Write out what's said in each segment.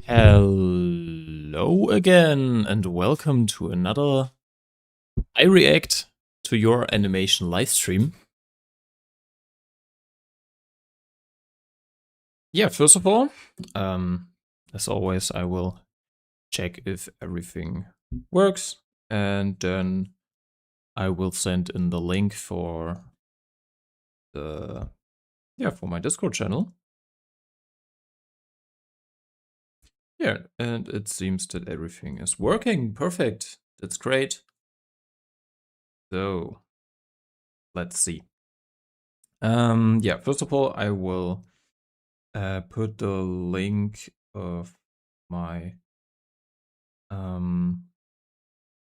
Hello again, and welcome to another I React to Your Animation livestream. Yeah, first of all, as always, I will check if everything works, and then I will send in the link for for my Discord channel. Yeah, and it seems that everything is working. Perfect. That's great. So let's see. Yeah, first of all, I will put the link of my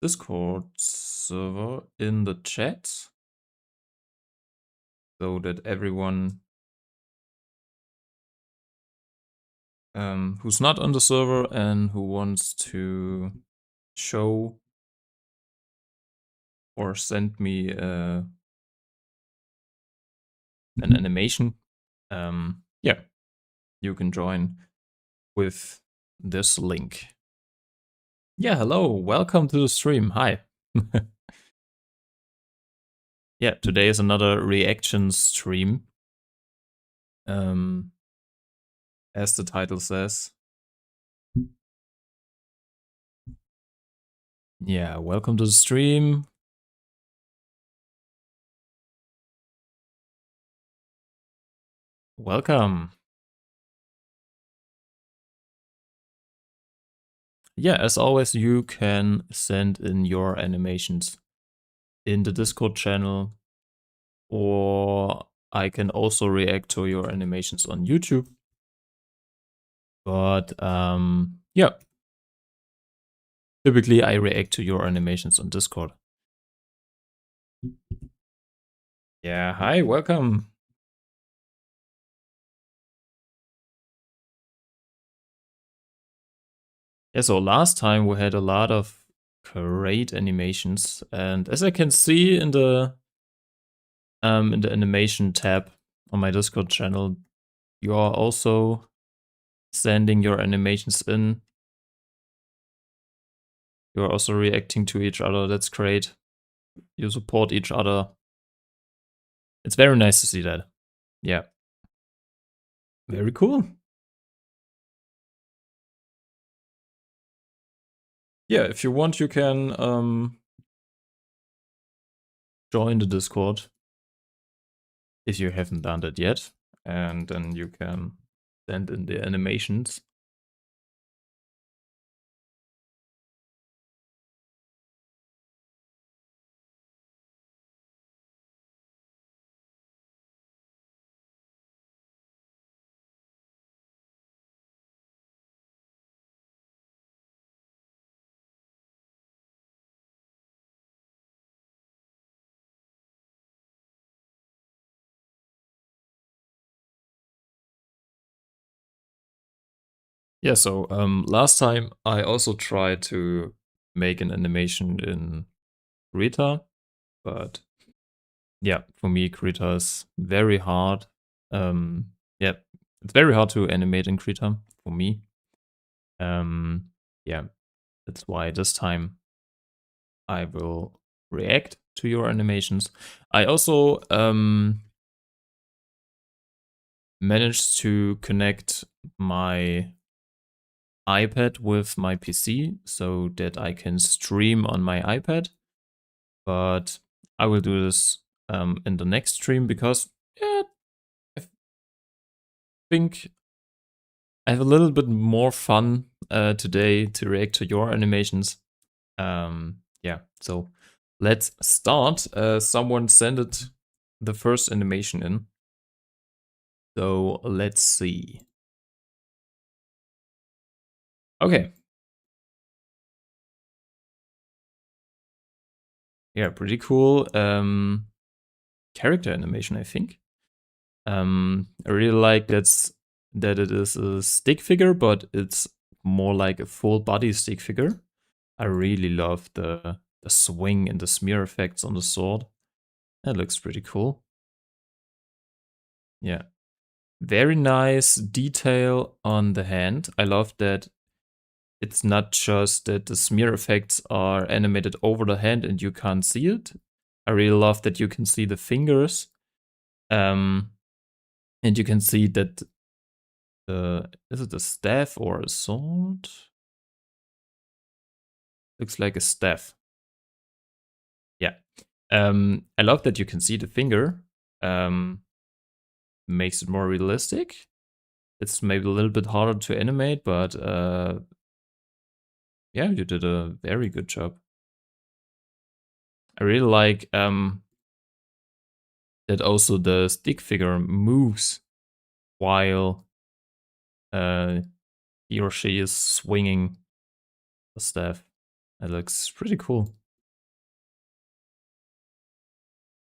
Discord server in the chat so that everyone who's not on the server and who wants to show or send me an animation, yeah, you can join with this link. Yeah, hello, welcome to the stream. Hi. Yeah, today is another reaction stream. As the title says. Yeah, welcome to the stream. Welcome. Yeah, as always, you can send in your animations in the Discord channel, or I can also react to your animations on YouTube. But yeah, typically I react to your animations on Discord. Yeah, hi, welcome. Yeah, so last time we had a lot of great animations, and as I can see in the animation tab on my Discord channel, you are also sending your animations in. You're also reacting to each other. That's great. You support each other. It's very nice to see that. Yeah. Very cool. Yeah, if you want, you can join the Discord if you haven't done that yet. And then you can send in the animations. Yeah, so last time I also tried to make an animation in Krita, but yeah, for me Krita is very hard. Yeah, it's very hard to animate in Krita for me. Yeah, that's why this time I will react to your animations. I also managed to connect my iPad with my PC so that I can stream on my iPad. But I will do this in the next stream because yeah, I think I have a little bit more fun today to react to your animations. Yeah, so let's start. Someone sent it the first animation in. So let's see. Okay. Yeah, pretty cool. Character animation, I think. I really like that it is a stick figure, but it's more like a full body stick figure. I really love the swing and the smear effects on the sword. That looks pretty cool. Yeah. Very nice detail on the hand. I love that it's not just that the smear effects are animated over the hand and you can't see it. I really love that you can see the fingers. And you can see that is it a staff or a sword? Looks like a staff. Yeah. I love that you can see the finger. Makes it more realistic. It's maybe a little bit harder to animate, but yeah, you did a very good job. I really like that also the stick figure moves while he or she is swinging the staff. It looks pretty cool.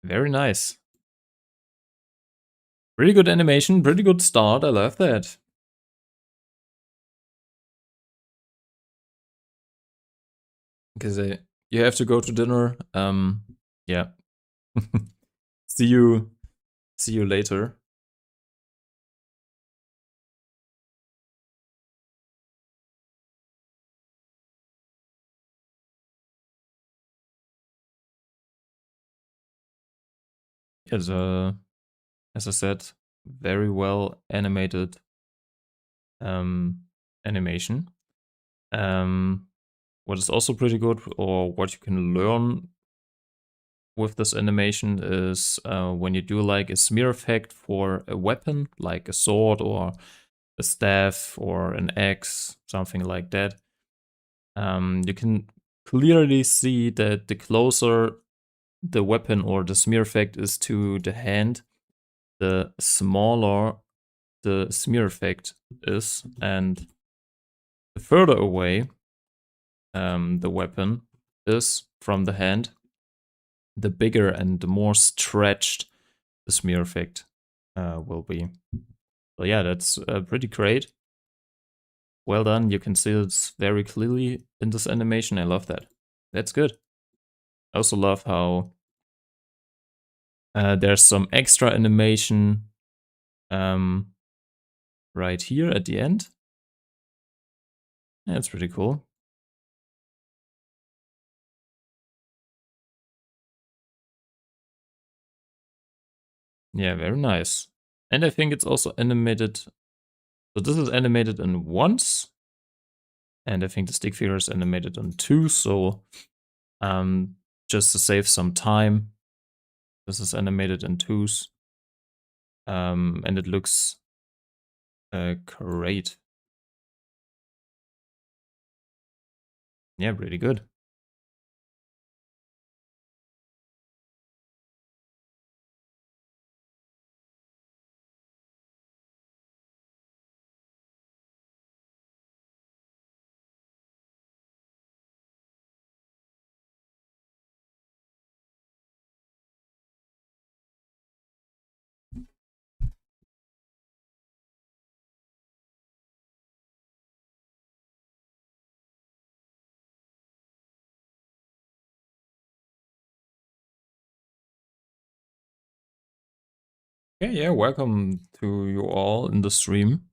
Very nice. Pretty good animation, pretty good start. I love that. Because you have to go to dinner. Yeah. See you. See you later. As I said, very well animated animation. What is also pretty good, or what you can learn with this animation, is when you do like a smear effect for a weapon, like a sword or a staff or an axe, something like that. You can clearly see that the closer the weapon or the smear effect is to the hand, the smaller the smear effect is, and the further away the weapon is from the hand, the bigger and the more stretched the smear effect will be. So yeah, that's pretty great. Well done. You can see it's very clearly in this animation. I love that. That's good. I also love how there's some extra animation right here at the end. That's pretty cool. Yeah, very nice. And I think it's also animated. So this is animated in once. And I think the stick figure is animated on two. So just to save some time, this is animated in twos. And it looks great. Yeah, really good. Yeah, welcome to you all in the stream.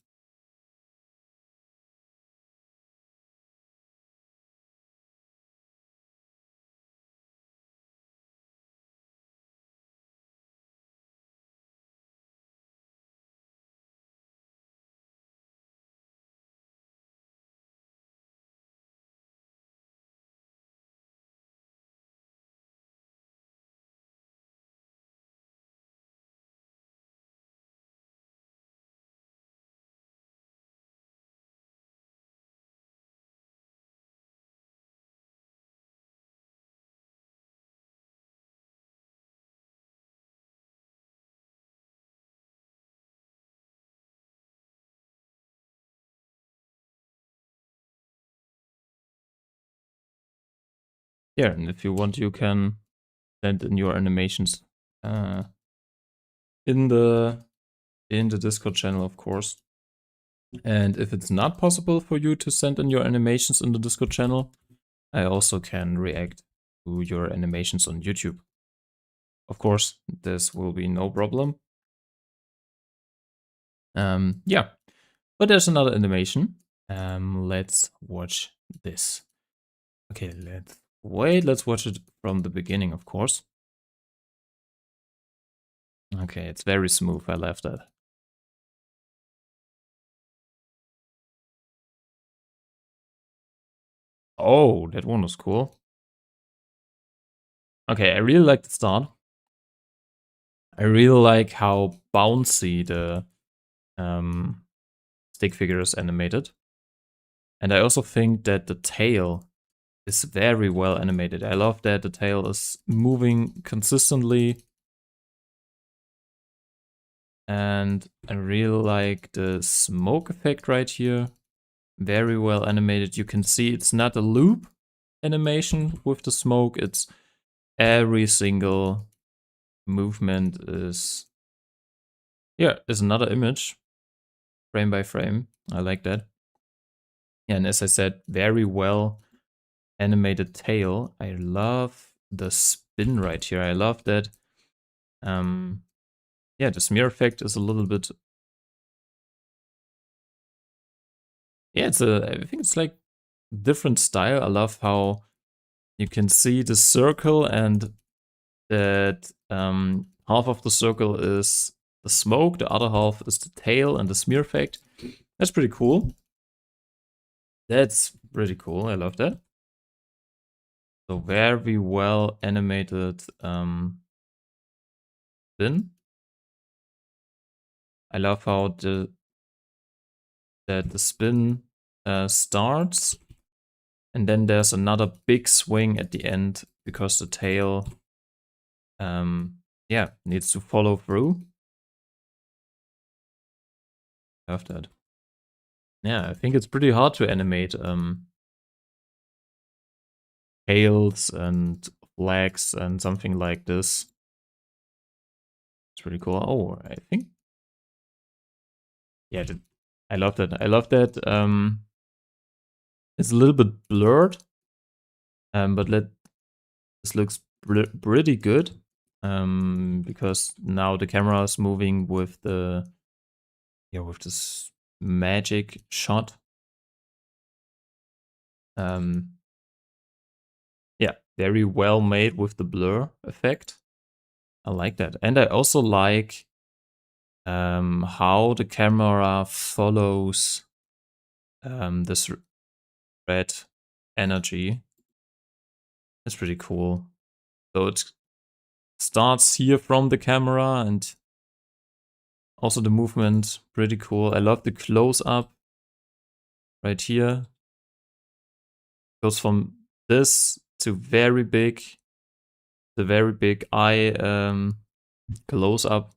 Yeah, and if you want, you can send in your animations in the Discord channel, of course. And if it's not possible for you to send in your animations in the Discord channel, I also can react to your animations on YouTube. Of course, this will be no problem. Yeah, but there's another animation, Let's watch this. Okay, let's watch it from the beginning, of course. Okay, it's very smooth, I love that. Oh, that one was cool. Okay, I really like the start. I really like how bouncy the stick figure is animated. And I also think that the tail is very well animated. I love that the tail is moving consistently. And I really like the smoke effect right here. Very well animated. You can see it's not a loop animation with the smoke. It's every single movement is another image, frame by frame. I like that. And as I said, very well animated tail. I love the spin right here. I love that. Yeah, the smear effect is a little bit. Yeah, I think it's like different style. I love how you can see the circle and that half of the circle is the smoke, the other half is the tail and the smear effect. That's pretty cool. That's pretty cool. I love that. So very well animated spin. I love how the spin starts, and then there's another big swing at the end because the tail needs to follow through. Love that. Yeah, I think it's pretty hard to animate tails and flags and something like this. It's pretty cool. Oh, I think. Yeah, I love that. I love that. It's a little bit blurred, but this looks pretty good. Because now the camera is moving with with this magic shot. Yeah, very well made with the blur effect. I like that. And I also like how the camera follows this red energy. That's pretty cool. So it starts here from the camera and also the movement, pretty cool. I love the close up right here. Goes from this to very big, the very big eye close up.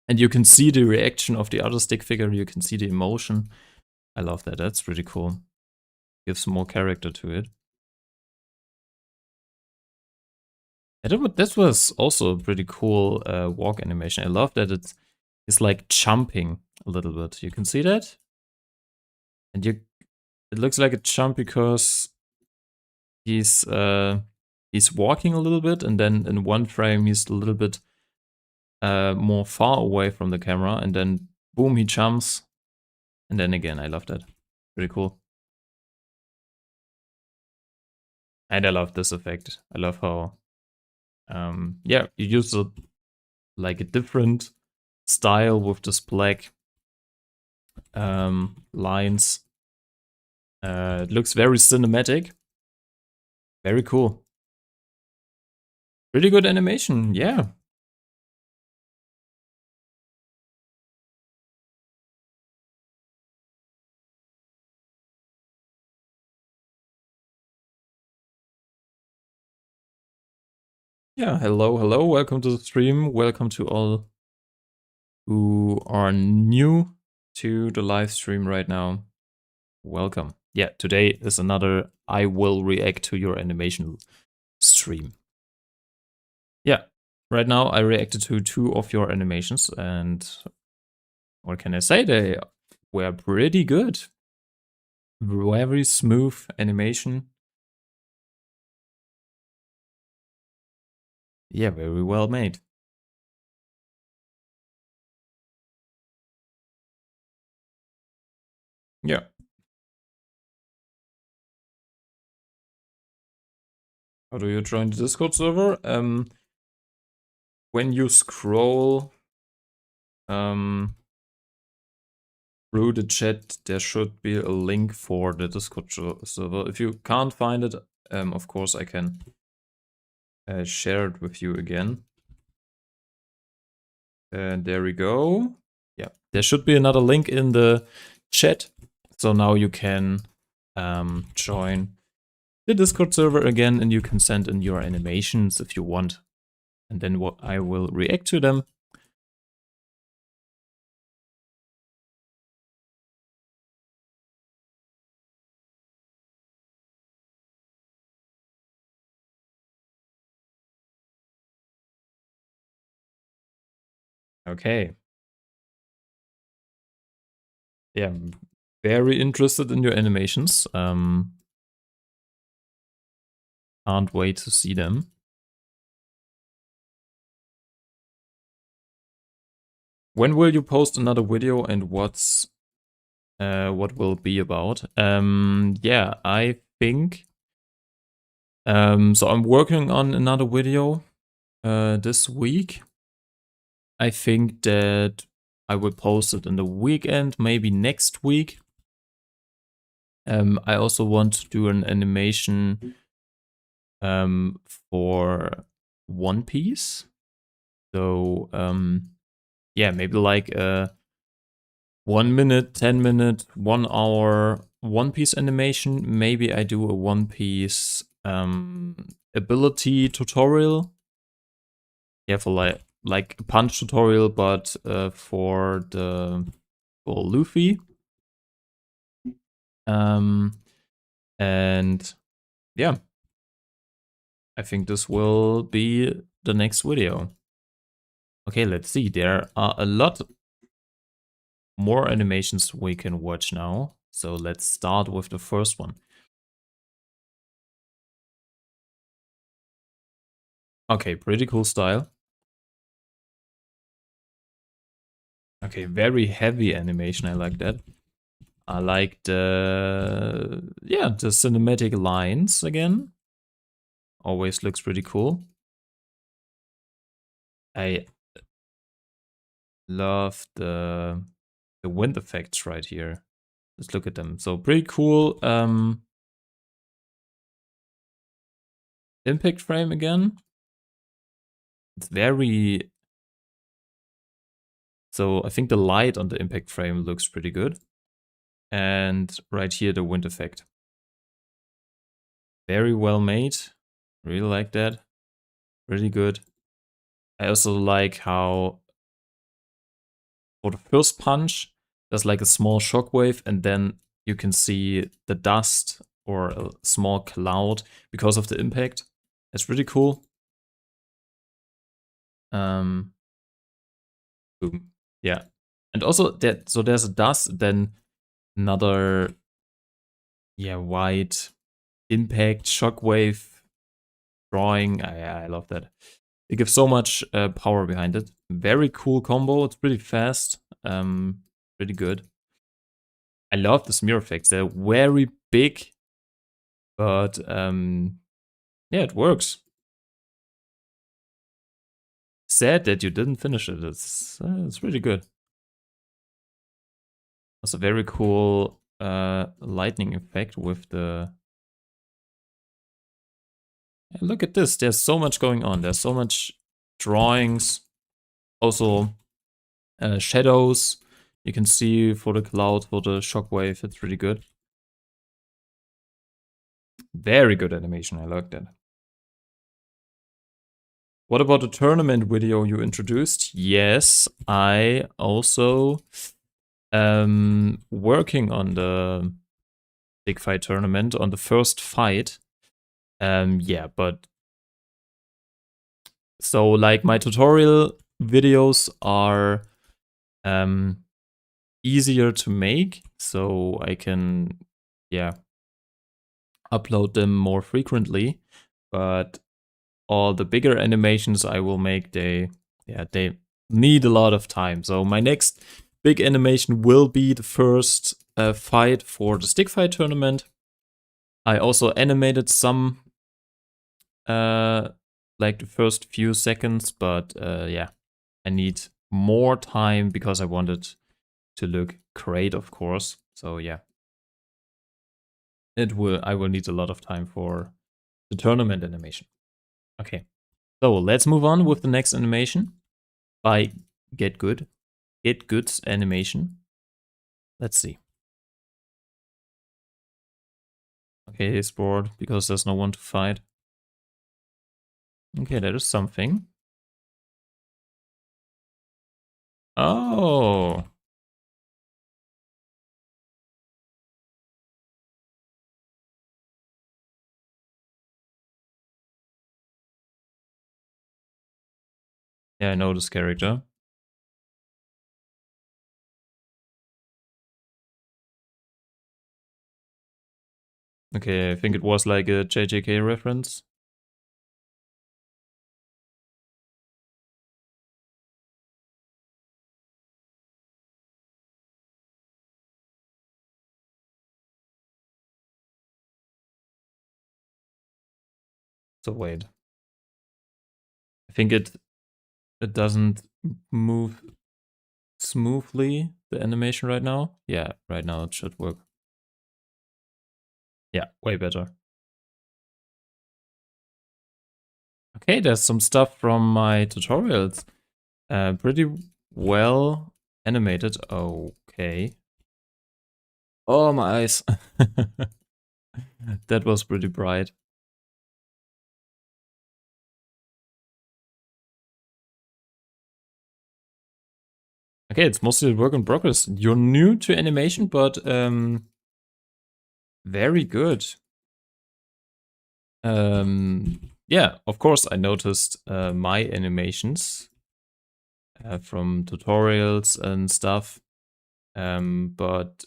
And you can see the reaction of the other stick figure. You can see the emotion. I love that. That's pretty cool. Gives more character to it. And this was also a pretty cool walk animation. I love that it's like jumping a little bit. You can see that? And it looks like a jump because he's walking a little bit, and then in one frame he's a little bit more far away from the camera, and then boom, he jumps. And then again, I love that. Pretty cool. And I love this effect. I love how, you use like a different style with this black lines. It looks very cinematic. Very cool. Pretty good animation, yeah. Yeah, hello, welcome to the stream. Welcome to all who are new to the live stream right now. Welcome. Yeah, today is another I will react to your animation stream. Yeah, right now I reacted to 2 of your animations, and what can I say? They were pretty good. Very smooth animation. Yeah, very well made. Yeah. How do you join the Discord server? When you scroll through the chat, there should be a link for the Discord server. If you can't find it, of course I can share it with you again. And there we go. Yeah, there should be another link in the chat. So now you can join the Discord server again, and you can send in your animations if you want. And then I will react to them. Okay. Yeah, I'm very interested in your animations. Can't wait to see them. When will you post another video, and what will it be about? Yeah, I think so I'm working on another video this week. I think that I will post it in the weekend, maybe next week. I also want to do an animation for One Piece. So yeah, maybe like a 1 minute, 10 minute, 1 hour One Piece animation. Maybe I do a One Piece ability tutorial. Yeah, for like a punch tutorial, but for Luffy. And yeah, I think this will be the next video. Okay, let's see. There are a lot more animations we can watch now. So let's start with the first one. Okay, pretty cool style. Okay, very heavy animation. I like that. I like the cinematic lines again. Always looks pretty cool. I love the wind effects right here. Let's look at them. So pretty cool. Impact frame again. It's very... So I think the light on the impact frame looks pretty good. And right here, the wind effect. Very well made. Really like that. Really good. I also like how for the first punch, there's like a small shockwave, and then you can see the dust or a small cloud because of the impact. It's really cool. Boom. Yeah. And also that, so there's a dust, then another white impact shockwave drawing. I love that. They give so much power behind it. Very cool combo. It's pretty fast. Pretty good. I love the smear effects. They're very big, but yeah, it works. Sad that you didn't finish it. It's really good. It's a very cool lightning effect with the... Look at this. There's so much going on. There's so much drawings. Also shadows. You can see for the cloud, for the shockwave. It's really good. Very good animation. I like that. What about the tournament video you introduced? Yes, I also working on the big fight tournament, on the first fight. Yeah, but so like my tutorial videos are easier to make, so I can upload them more frequently. But all the bigger animations I will make, they need a lot of time. So my next big animation will be the first fight for the stick fight tournament. I also animated some like the first few seconds, but yeah, I need more time because I want it to look great, of course. So yeah, I will need a lot of time for the tournament animation. Okay, so let's move on with the next animation by Get Good. Get Good's animation. Let's see. Okay, he's bored because there's no one to fight. Okay, that is something. Oh. Yeah, I know this character. Okay, I think it was like a JJK reference. So wait. I think it doesn't move smoothly, the animation right now. Yeah, right now it should work. Yeah, way better. Okay, there's some stuff from my tutorials. Pretty well animated. Okay. Oh, my eyes. That was pretty bright. Okay, it's mostly a work in progress. You're new to animation, but very good. Yeah, of course, I noticed my animations from tutorials and stuff. But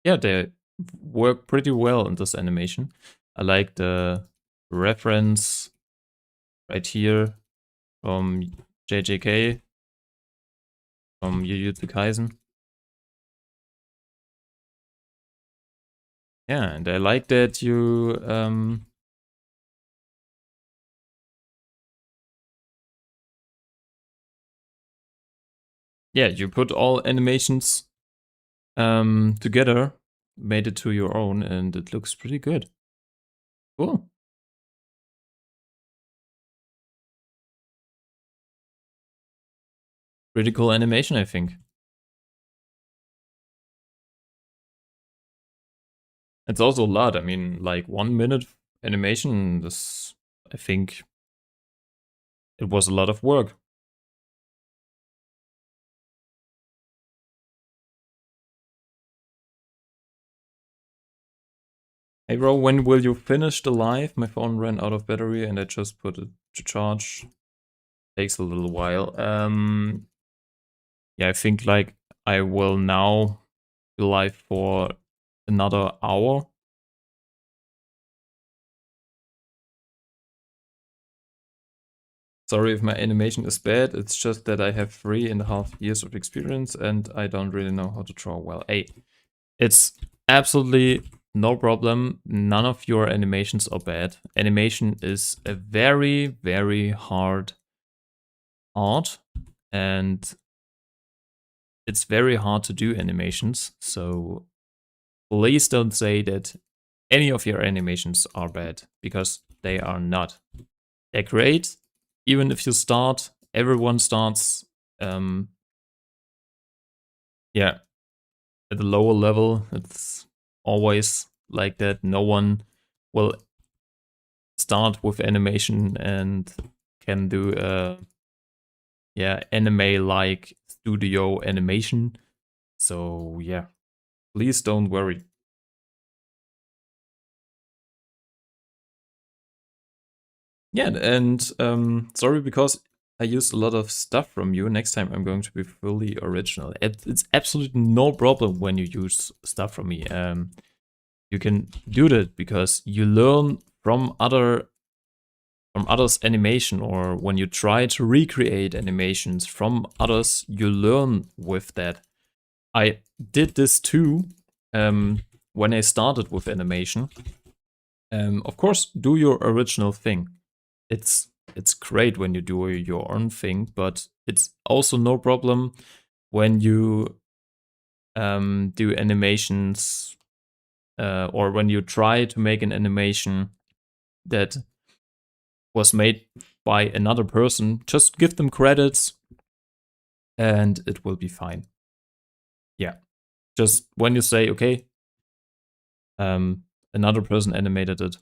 yeah, they work pretty well in this animation. I like the reference right here from JJK, from Jujutsu Kaisen. Yeah, and I like that you yeah, you put all animations together, made it to your own, and it looks pretty good. Cool. Pretty cool animation, I think. It's also a lot. I mean, like 1 minute animation, this, I think it was a lot of work. Hey bro, when will you finish the live? My phone ran out of battery and I just put it to charge. Takes a little while. Yeah, I think like I will now be live for another hour. Sorry if my animation is bad, it's just that I have 3.5 years of experience and I don't really know how to draw well. Hey, it's absolutely no problem. None of your animations are bad. Animation is a very, very hard art and it's very hard to do animations. So please don't say that any of your animations are bad because they are not. They're great. Even if you start, everyone starts, um, yeah, at a lower level. It's always like that. No one will start with animation and can do a anime like studio animation. So yeah, please don't worry. Yeah, and sorry because I used a lot of stuff from you. Next time I'm going to be fully original. It's absolutely no problem when you use stuff from me. You can do that because you learn from others' animation, or when you try to recreate animations from others, you learn with that. I did this too when I started with animation. Of course, do your original thing. it's great when you do your own thing, but it's also no problem when you do animations or when you try to make an animation that was made by another person. Just give them credits and it will be fine. Yeah. Just when you say, okay, another person animated it.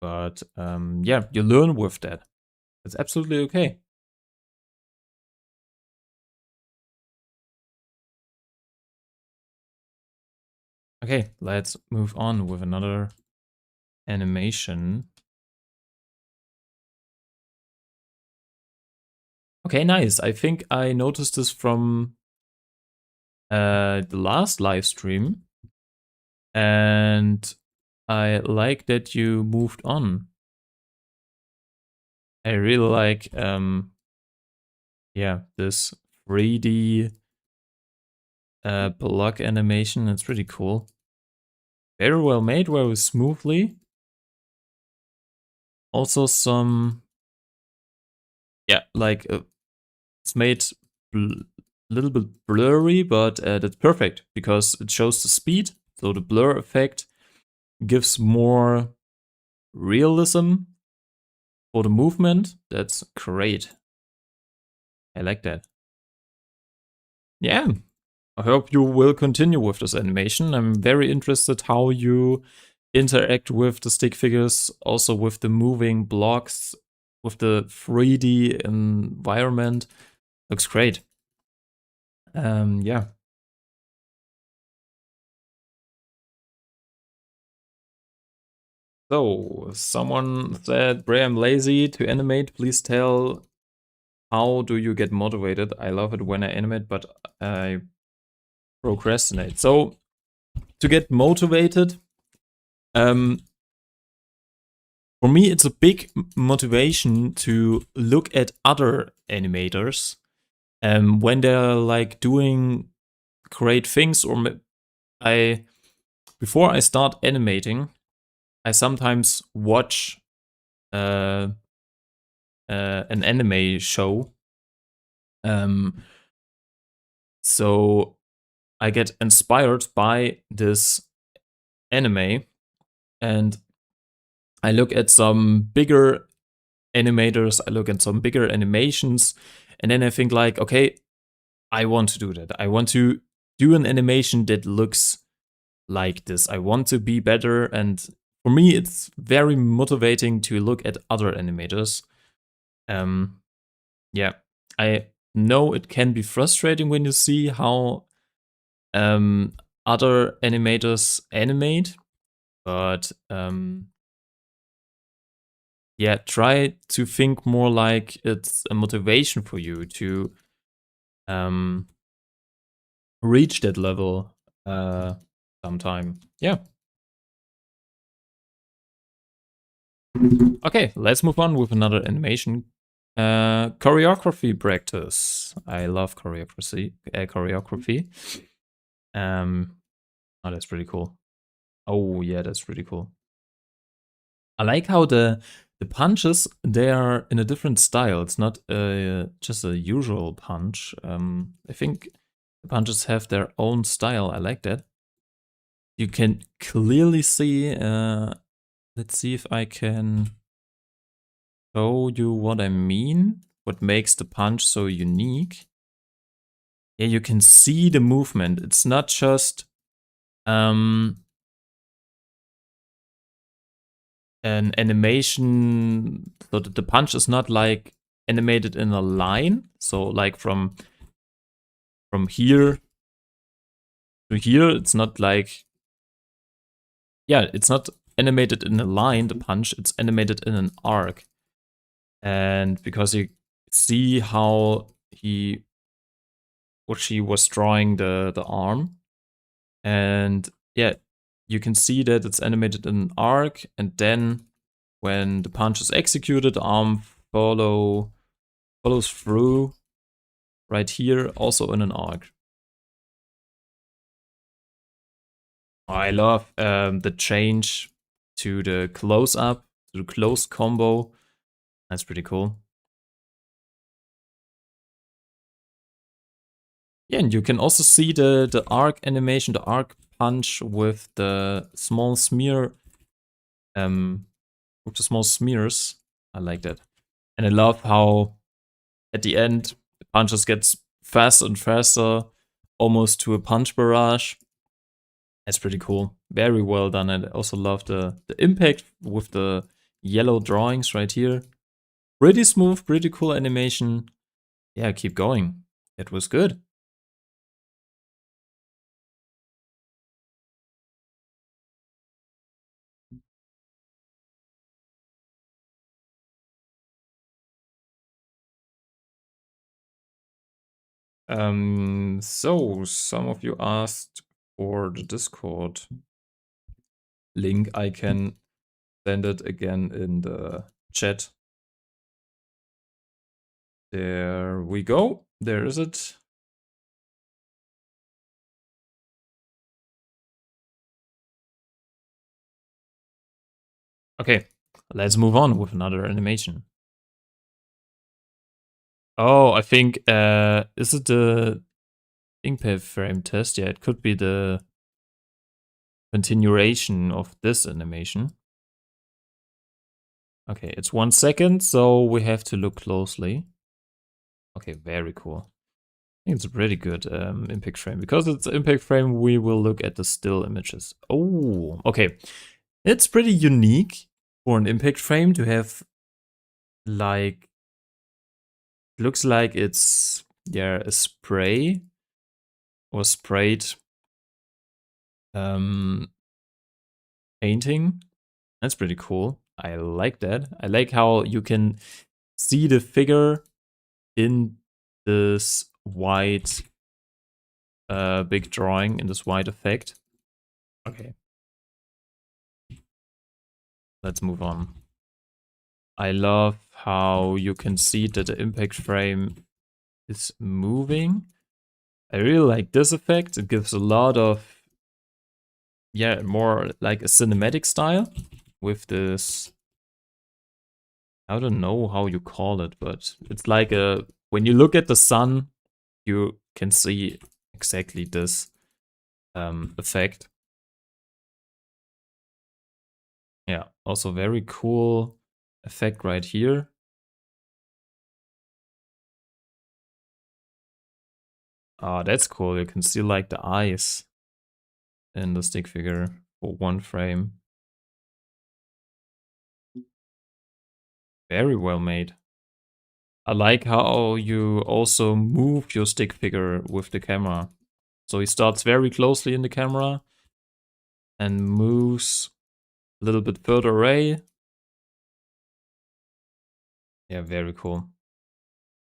But yeah, you learn with that. It's absolutely okay. Okay, let's move on with another animation. Okay, nice. I think I noticed this from the last live stream. And I like that you moved on. I really like yeah, this 3D block animation. It's pretty cool. Very well made, very smoothly. Also some, yeah, like it's made a little bit blurry, but that's perfect because it shows the speed. So the blur effect gives more realism for the movement. That's great. I like that. Yeah, I hope you will continue with this animation. I'm very interested how you interact with the stick figures, also with the moving blocks, with the 3D environment. Looks great. Yeah. So, someone said, Bray, I'm lazy to animate. Please tell, how do you get motivated? I love it when I animate, but I procrastinate. So, to get motivated, um, for me, it's a big motivation to look at other animators when they're like doing great things. Or I, before I start animating, I sometimes watch uh, an anime show. So I get inspired by this anime, and I look at some bigger animators. I look at some bigger animations, and then I think like, okay, I want to do that. I want to do an animation that looks like this. I want to be better. And for me, it's very motivating to look at other animators. Yeah, I know it can be frustrating when you see how other animators animate, but yeah, try to think more like it's a motivation for you to um, reach that level sometime. Yeah. Okay, let's move on with another animation. Choreography practice. I love choreography. Choreography. Oh, that's pretty cool. Oh yeah, that's pretty cool. I like how the punches, they are in a different style. It's not just a usual punch. I think the punches have their own style. I like that. You can clearly see. Let's see if I can show you what I mean. What makes the punch so unique? Yeah, you can see the movement. It's not just an animation, so that the punch is not like animated in a line. So like from here to here, it's not like, yeah, it's not animated in a line, the punch, it's animated in an arc. And because you see how he or she was drawing the arm, and yeah, you can see that it's animated in an arc, and then when the punch is executed, the arm follows through right here, also in an arc. I love the change to the close up, to the close combo. That's pretty cool. Yeah, and you can also see the arc animation, the arc punch with the small smear, with the small smears. I like that. And I love how at the end, the punches gets faster and faster, almost to a punch barrage. That's pretty cool. Very well done. And I also love the impact with the yellow drawings right here. Pretty smooth, pretty cool animation. Yeah, keep going. It was good. So some of you asked for the Discord link. I can send it again in the chat. There we go. There is it. Okay, let's move on with another animation. Oh, I think, is it the inkpad frame test? Yeah, it could be the continuation of this animation. Okay, it's 1 second, so we have to look closely. Okay, very cool. I think it's a pretty good impact frame. Because it's impact frame, we will look at the still images. Oh, okay. It's pretty unique for an impact frame to have, like, looks like it's, yeah, a spray or sprayed painting. That's pretty cool. I like that. I like how you can see the figure in this white big drawing, in this white effect. Okay. Let's move on. I love how you can see that the impact frame is moving. I really like this effect. It gives a lot of, yeah, more like a cinematic style with this. I don't know how you call it, but it's like a, when you look at the sun, you can see exactly this effect. Yeah, also very cool effect right here. Ah, that's cool. You can see like the eyes in the stick figure for 1 frame. Very well made. I like how you also move your stick figure with the camera. So he starts very closely in the camera and moves a little bit further away. Yeah, very cool.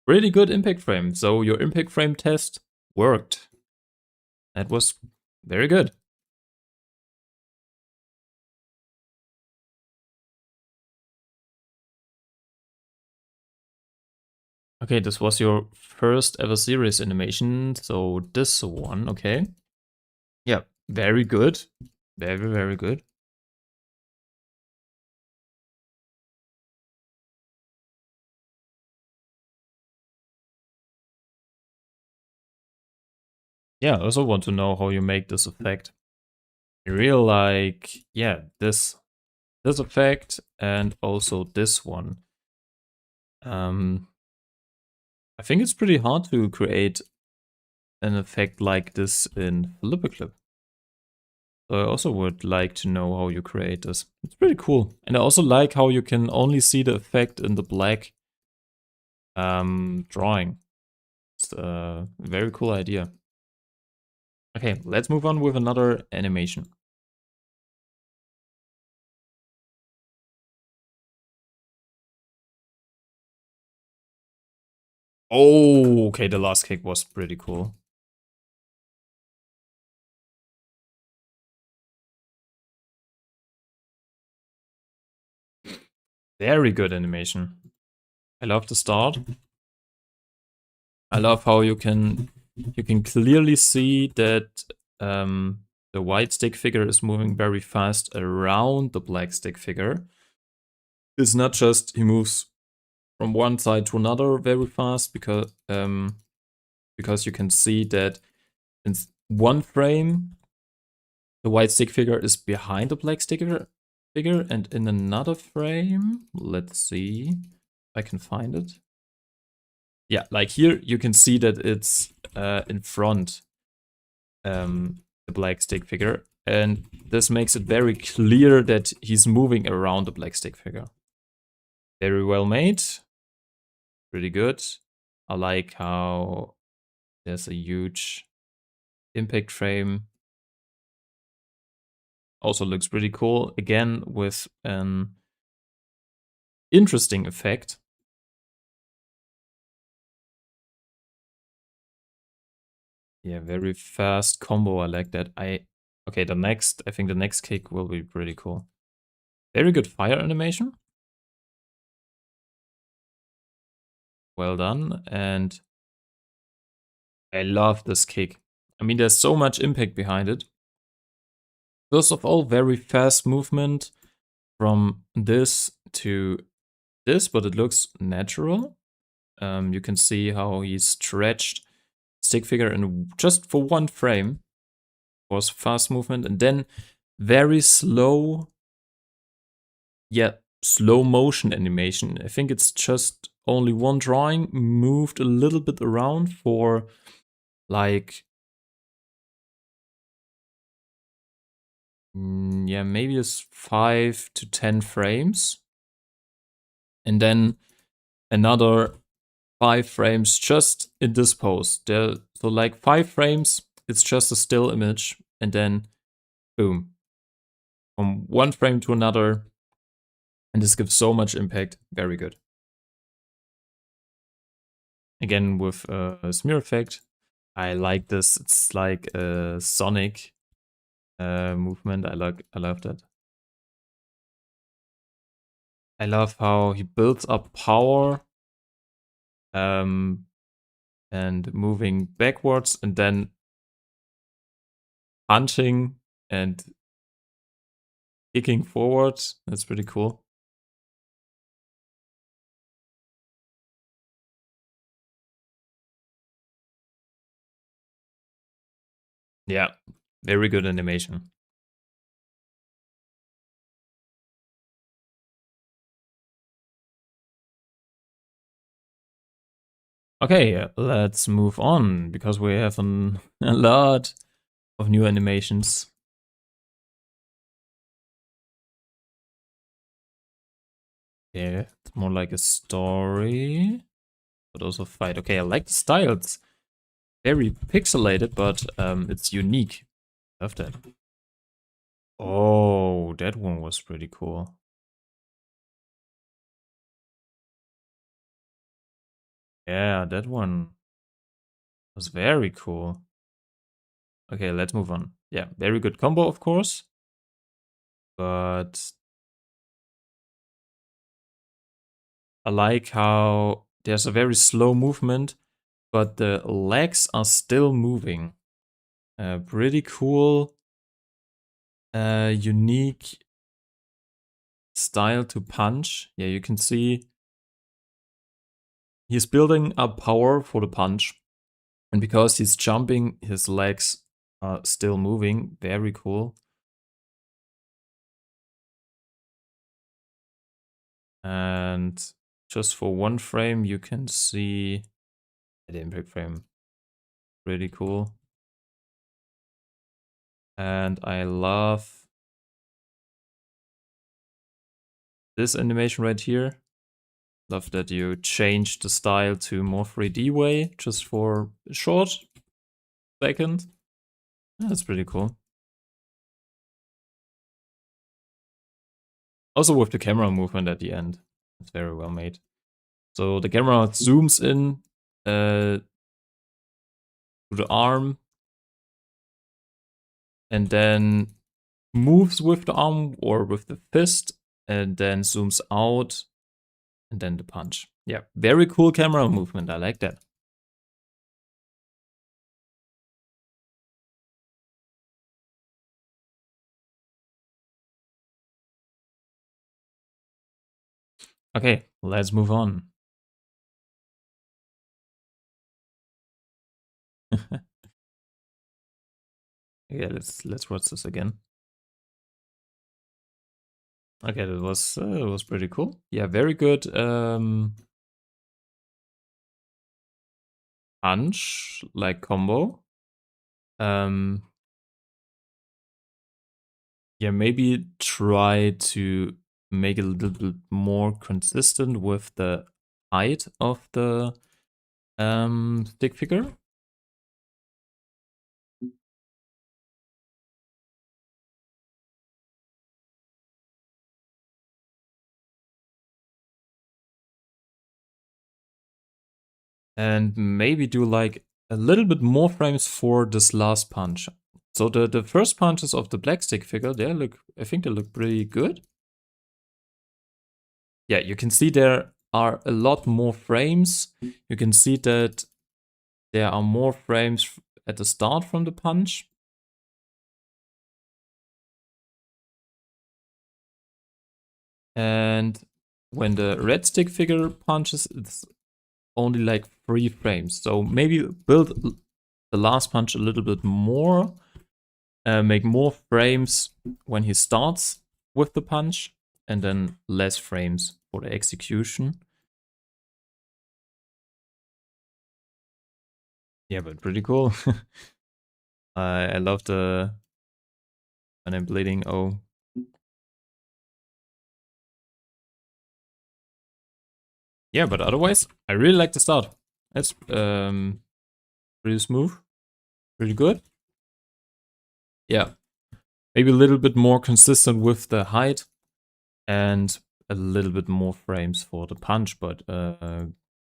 Really good impact frame. So your impact frame test worked. That was very good. Okay, this was your first ever series animation. So this one, okay. Yeah, very good. Very, very good. Yeah, I also want to know how you make this effect. I really like, yeah, this effect and also this one. I think it's pretty hard to create an effect like this in Flipperclip. So I also would like to know how you create this. It's pretty cool. And I also like how you can only see the effect in the black drawing. It's a very cool idea. Okay, let's move on with another animation. Oh, okay, the last kick was pretty cool. Very good animation. I love the start. I love how you can clearly see that the white stick figure is moving very fast around the black stick figure. It's not just he moves from one side to another very fast because you can see that in one frame the white stick figure is behind the black stick figure, and in another frame, let's see if I can find it. Yeah, like here you can see that it's in front, the black stick figure, and this makes it very clear that he's moving around the black stick figure. Very well made, pretty good. I like how there's a huge impact frame. Also looks pretty cool, again with an interesting effect. Yeah, very fast combo. I like that. Okay, I think the next kick will be pretty cool. Very good fire animation. Well done. And I love this kick. I mean, there's so much impact behind it. First of all, very fast movement from this to this, but it looks natural. You can see how he stretched stick figure in just for one frame. Was fast movement, and then very slow, slow motion animation. I think it's just only one drawing moved a little bit around for like yeah, maybe it's 5 to 10 frames, and then another 5 frames just in this pose. So like 5 frames, it's just a still image, and then boom, from one frame to another, and this gives so much impact. Very good. Again with a smear effect. I like this. It's like a Sonic movement. I love that. I love how he builds up power and moving backwards and then punching and kicking forward. That's pretty cool. Yeah, very good animation. Okay, let's move on because we have a lot of new animations. Yeah, it's more like a story, but also fight. Okay, I like the style. It's very pixelated, but it's unique. Love that. Oh, that one was pretty cool. Yeah, that one was very cool. Okay, let's move on. Yeah, very good combo, of course. But I like how there's a very slow movement, but the legs are still moving. Pretty cool, unique style to punch. Yeah, you can see he's building up power for the punch. And because he's jumping, his legs are still moving. Very cool. And just for one frame, you can see the impact frame. Pretty cool. And I love this animation right here. Love that you change the style to more 3D way just for a short second. That's pretty cool. Also with the camera movement at the end. It's very well made. So the camera zooms in to the arm and then moves with the arm or with the fist and then zooms out and then the punch. Yeah, very cool camera movement. I like that. Okay, let's move on. Yeah, let's watch this again. Okay, that was pretty cool. Yeah, very good punch like combo. Um, yeah, maybe try to make it a little bit more consistent with the height of the stick figure. And maybe do like a little bit more frames for this last punch. So the first punches of the black stick figure, I think they look pretty good. Yeah, you can see there are a lot more frames. You can see that there are more frames at the start from the punch. And when the red stick figure punches, it's only like 3 frames. So maybe build the last punch a little bit more. Make more frames when he starts with the punch, and then less frames for the execution. Yeah, but pretty cool. I love the when I'm bleeding. Oh, yeah, but otherwise, I really like the start. It's pretty smooth, pretty good. Yeah, maybe a little bit more consistent with the height and a little bit more frames for the punch, but a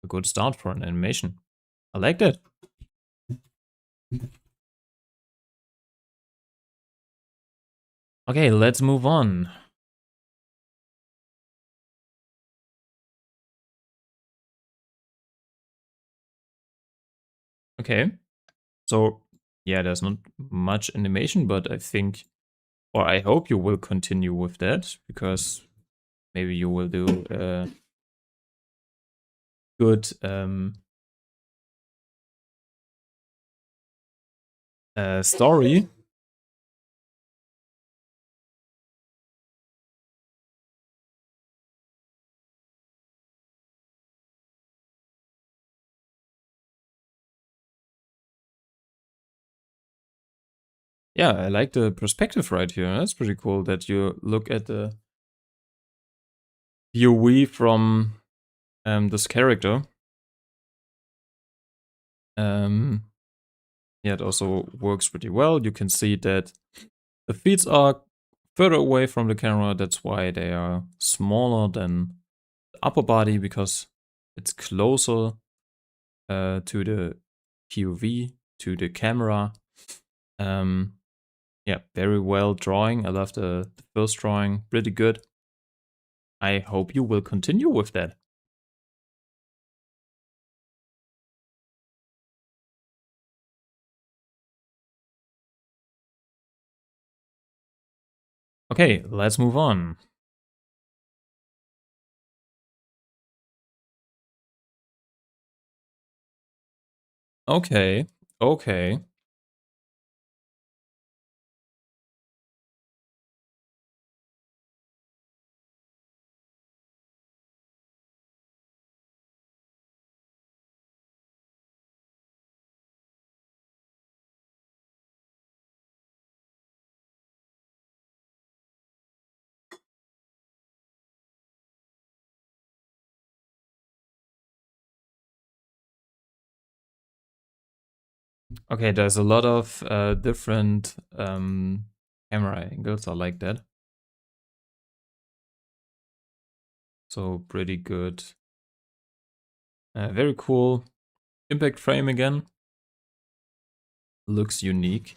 good start for an animation. I like that. Okay, let's move on. Okay, so yeah, there's not much animation, but I think, or I hope you will continue with that, because maybe you will do a good story. Yeah, I like the perspective right here. That's pretty cool that you look at the POV from this character. Yeah, it also works pretty well. You can see that the feet are further away from the camera. That's why they are smaller than the upper body, because it's closer to the POV, to the camera. Yeah, very well drawing. I love the first drawing, pretty good. I hope you will continue with that. Okay, let's move on. Okay, okay. Okay, there's a lot of different camera angles. I like that. So pretty good. Very cool. Impact frame again. Looks unique.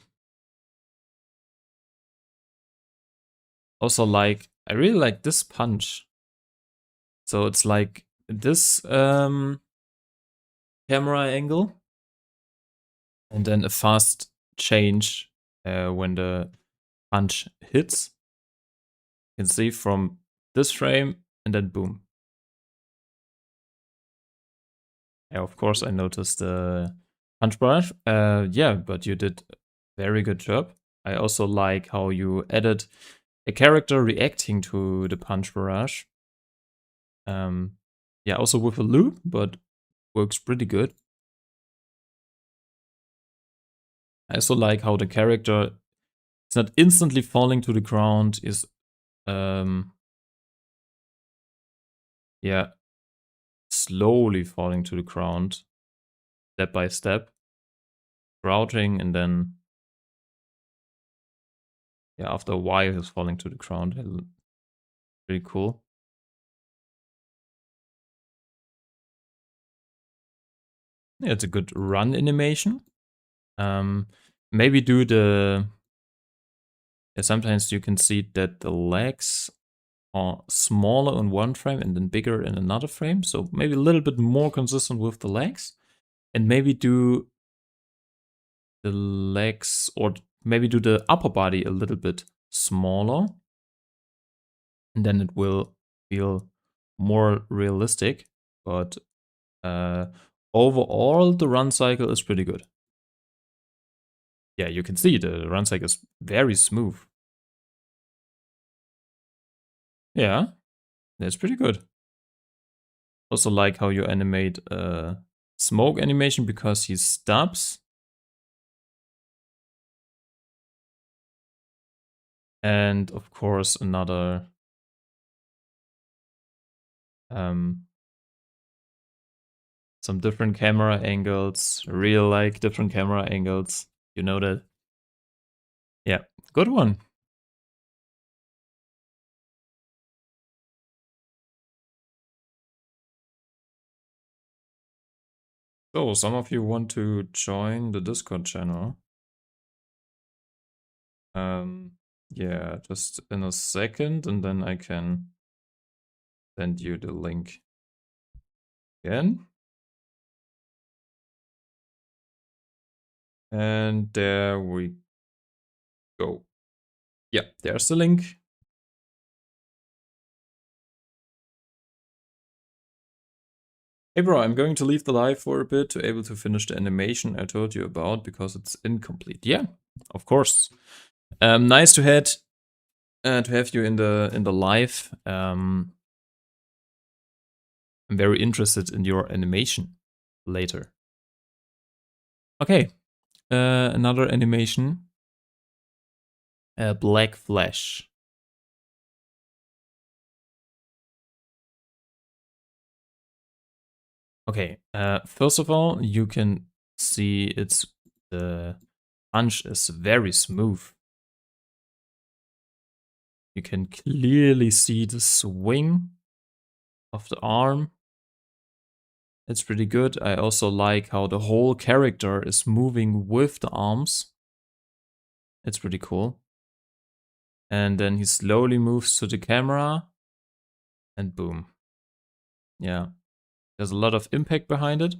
Also like, I really like this punch. So it's like this camera angle, and then a fast change when the punch hits. You can see from this frame, and then boom. Yeah, of course I noticed the Punch brush? Yeah, but you did a very good job. I also like how you added a character reacting to the punch brush. Yeah, also with a loop, but works pretty good. I also like how the character is not instantly falling to the ground, is yeah, slowly falling to the ground, step by step, crouching, and then yeah, after a while he's falling to the ground. Pretty cool. Yeah, it's a good run animation. Maybe do the yeah, sometimes you can see that the legs are smaller in one frame and then bigger in another frame. So maybe a little bit more consistent with the legs. And maybe do the legs or maybe do the upper body a little bit smaller. And then it will feel more realistic. But overall, the run cycle is pretty good. Yeah, you can see the run cycle is very smooth. Yeah, that's pretty good. Also like how you animate smoke animation because he stops. And of course another some different camera angles, real like different camera angles. You know that? Yeah, good one. So some of you want to join the Discord channel. Yeah, just in a second, and then I can send you the link again. And there we go. Yeah, there's the link. Hey bro, I'm going to leave the live for a bit to able to finish the animation I told you about because it's incomplete. Yeah, of course. Nice to have you in the live. I'm very interested in your animation later. Okay, another animation. Black Flash. Okay, first of all, you can see it's the punch is very smooth. You can clearly see the swing of the arm. It's pretty good. I also like how the whole character is moving with the arms. It's pretty cool. And then he slowly moves to the camera and boom. Yeah, there's a lot of impact behind it.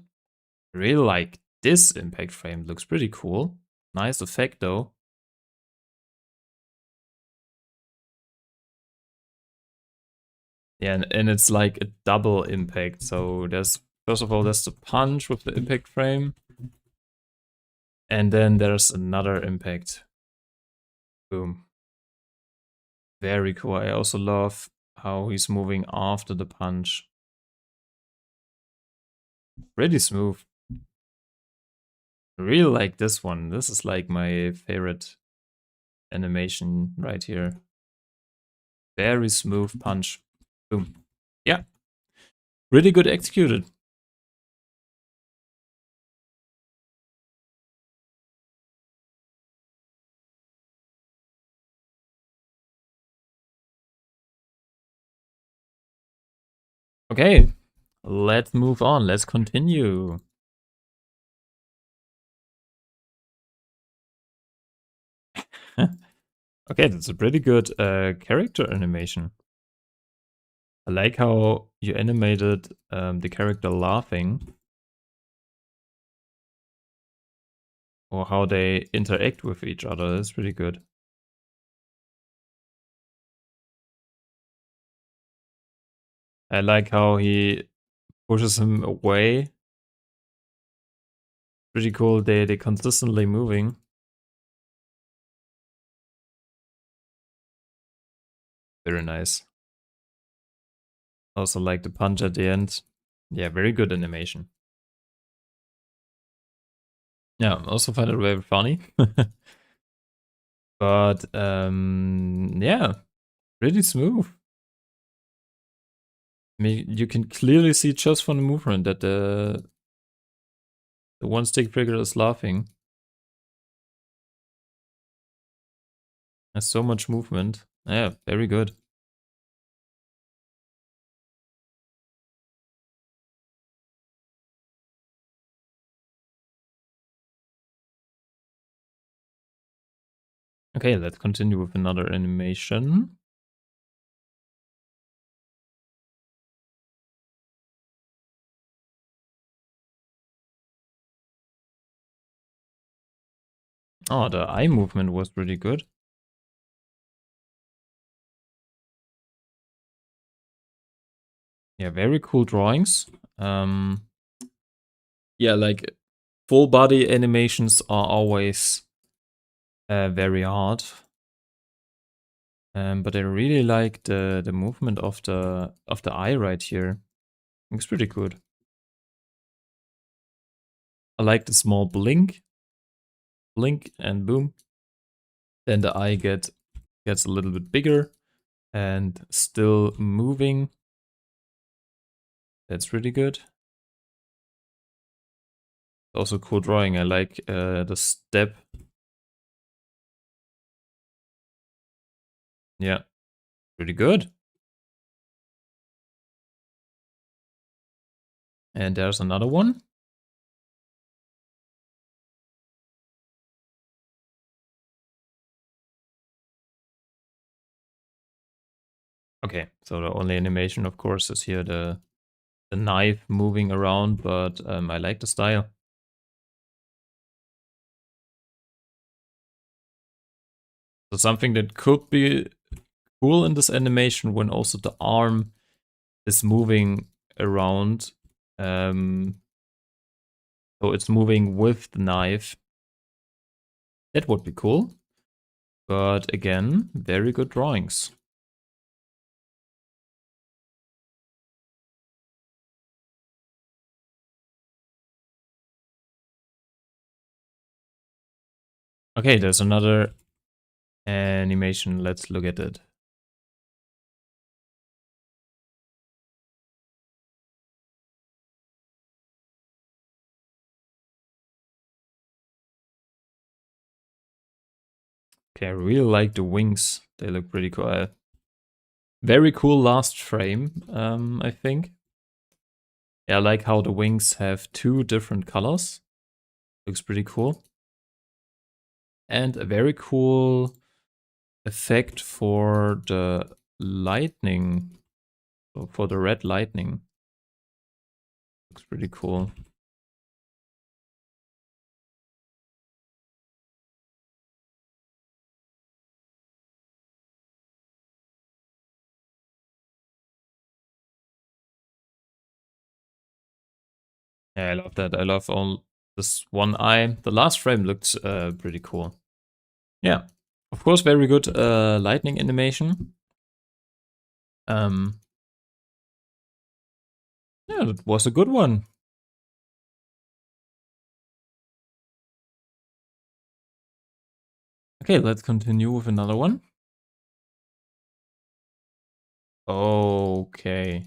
I really like this impact frame. Looks pretty cool. Nice effect though. Yeah, and it's like a double impact. So there's, first of all, there's the punch with the impact frame. And then there's another impact. Boom. Very cool. I also love how he's moving after the punch. Pretty smooth. I really like this one. This is like my favorite animation right here. Very smooth punch. Boom. Yeah. Really good executed. Okay, let's move on. Let's continue. Okay, that's a pretty good character animation. I like how you animated the character laughing. Or how they interact with each other. That's pretty good. I like how he pushes him away. pretty cool. They consistently moving. Very nice. Also like the punch at the end. Yeah, very good animation. Yeah, I also find it very funny. But yeah, pretty smooth. I mean, you can clearly see just from the movement that the one stick figure is laughing. There's so much movement. Yeah, very good. Okay, let's continue with another animation. Oh, the eye movement was pretty good. Yeah, very cool drawings. Yeah, like full body animations are always very hard. But I really like the movement of the eye right here. It's pretty good. I like the small blink, and boom. Then the eye gets a little bit bigger and still moving. That's really good. Also cool drawing. I like the step. Yeah, pretty good. And there's another one. Okay, so the only animation, of course, is here the knife moving around, but I like the style. So something that could be cool in this animation when also the arm is moving around. So it's moving with the knife. That would be cool. But again, very good drawings. Okay, there's another animation. Let's look at it. Okay, I really like the wings. They look pretty cool. Very cool last frame, I think. Yeah, I like how the wings have two different colors. Looks pretty cool. And a very cool effect for the lightning. For the red lightning. Looks pretty cool. Yeah, I love that. I love all this one eye. The last frame looked pretty cool. Yeah, of course, very good lightning animation. Um, yeah, that was a good one. Okay, let's continue with another one. Okay.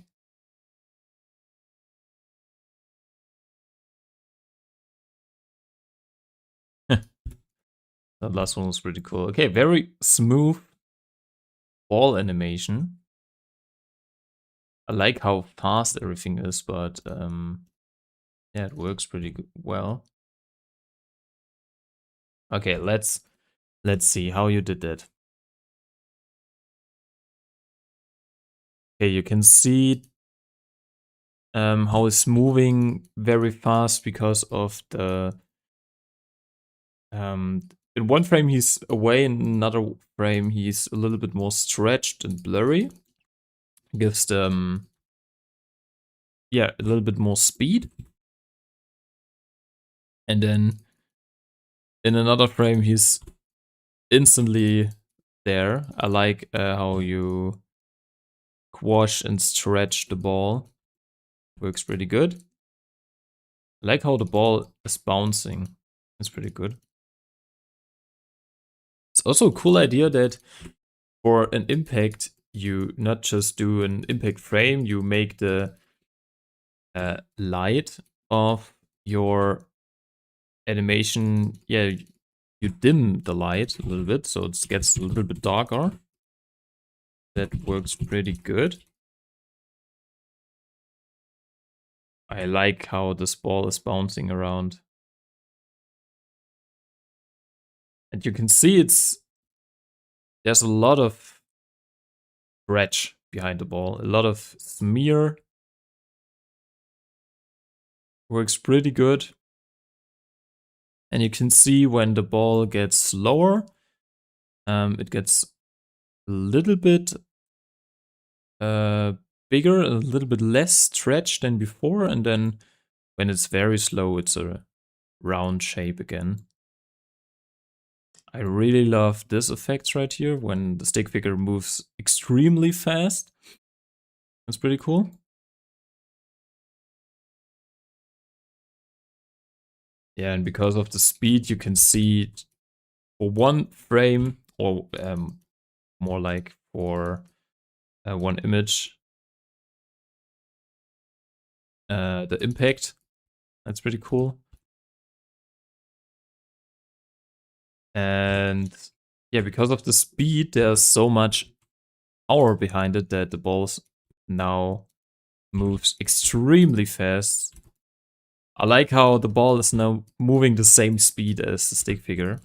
That last one was pretty cool. Okay, very smooth ball animation. I like how fast everything is, but yeah, it works pretty well. Okay, let's see how you did that. Okay, you can see how it's moving very fast because of the in one frame he's away, in another frame he's a little bit more stretched and blurry. Gives them yeah, a little bit more speed. And then in another frame, he's instantly there. I like how you squash and stretch the ball. Works pretty good. I like how the ball is bouncing. It's pretty good. It's also a cool idea that for an impact, you not just do an impact frame, you make the light of your animation, yeah, you dim the light a little bit, so it gets a little bit darker. That works pretty good. I like how this ball is bouncing around. And you can see there's a lot of stretch behind the ball, a lot of smear. Works pretty good. And you can see when the ball gets slower, it gets a little bit bigger, a little bit less stretch than before, and then when it's very slow, it's a round shape again. I really love this effect right here when the stick figure moves extremely fast. That's pretty cool. Yeah, and because of the speed, you can see for one frame, or more like for one image, the impact. That's pretty cool. And yeah, because of the speed, there's so much power behind it that the ball now moves extremely fast. I like how the ball is now moving the same speed as the stick figure.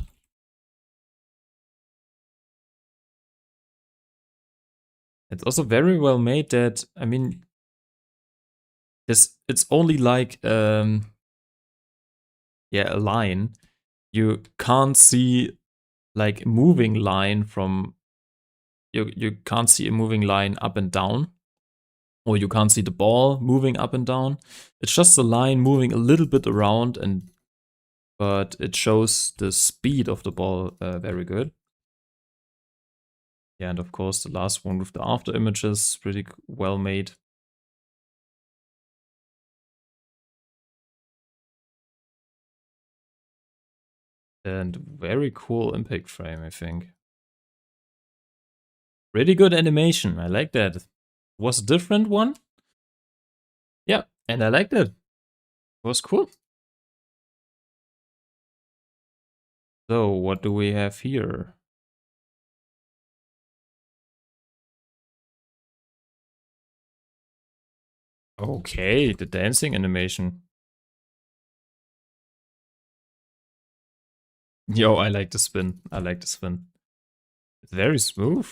It's also very well made that, I mean, it's only like yeah, a line. You can't see like a moving line from you can't see a moving line up and down, or you can't see the ball moving up and down. It's just a line moving a little bit around, and but it shows the speed of the ball very good. Yeah, and of course the last one with the after images, pretty well made. And very cool impact frame, I think. Pretty good animation, I like that. Was a different one. Yeah, and I liked it. It was cool. So what do we have here? Okay, the dancing animation. Yo, I like the spin. I like the spin. It's very smooth.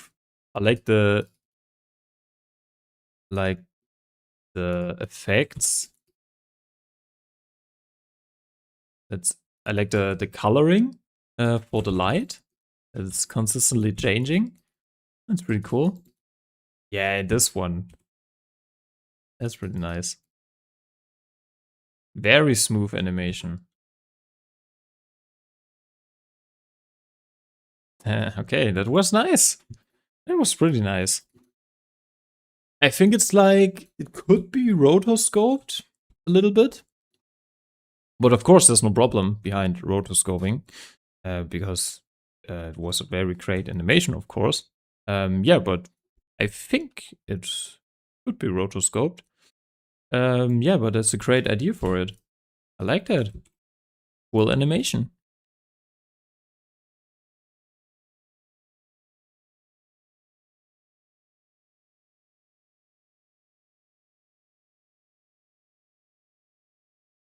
I like the effects. It's I like the coloring for the light. It's consistently changing. That's pretty cool. Yeah, this one. That's pretty nice. Very smooth animation. Okay, that was nice. That was pretty nice. I think it's like, it could be rotoscoped a little bit. But of course, there's no problem behind rotoscoping because it was a very great animation, of course. Yeah, but I think it could be rotoscoped. Yeah, but that's a great idea for it. I like that. Cool animation.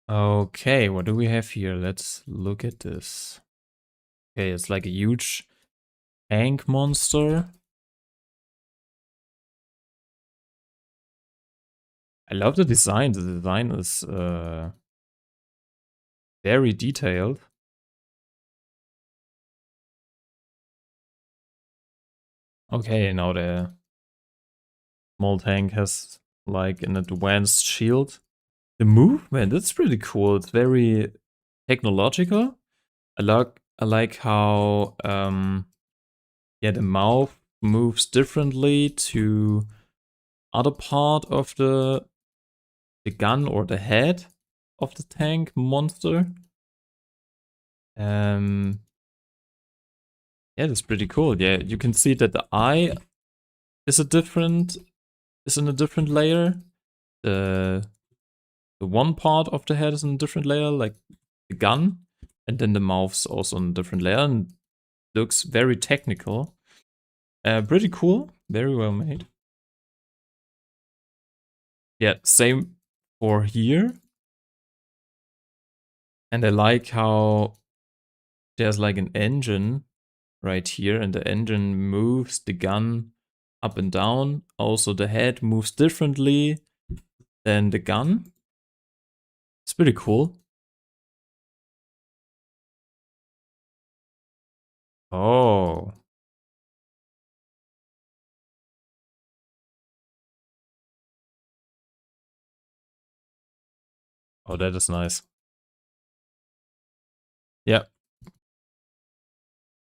Okay, what do we have here? Let's look at this. Okay, it's like a huge tank monster. I love the design. The design is very detailed. Okay, now the small tank has like an advanced shield. The movement, that's pretty cool. It's very technological. I like how yeah, the mouth moves differently to other part of the gun or the head of the tank monster. Yeah, that's pretty cool. Yeah, you can see that the eye is in a different layer. The the one part of the head is in a different layer, like the gun, and then the mouth's also in a different layer and looks very technical. Pretty cool, very well made. Yeah, same for here. And I like how there's like an engine right here, and the engine moves the gun up and down. Also, the head moves differently than the gun. It's pretty cool. Oh, oh, that is nice. Yeah.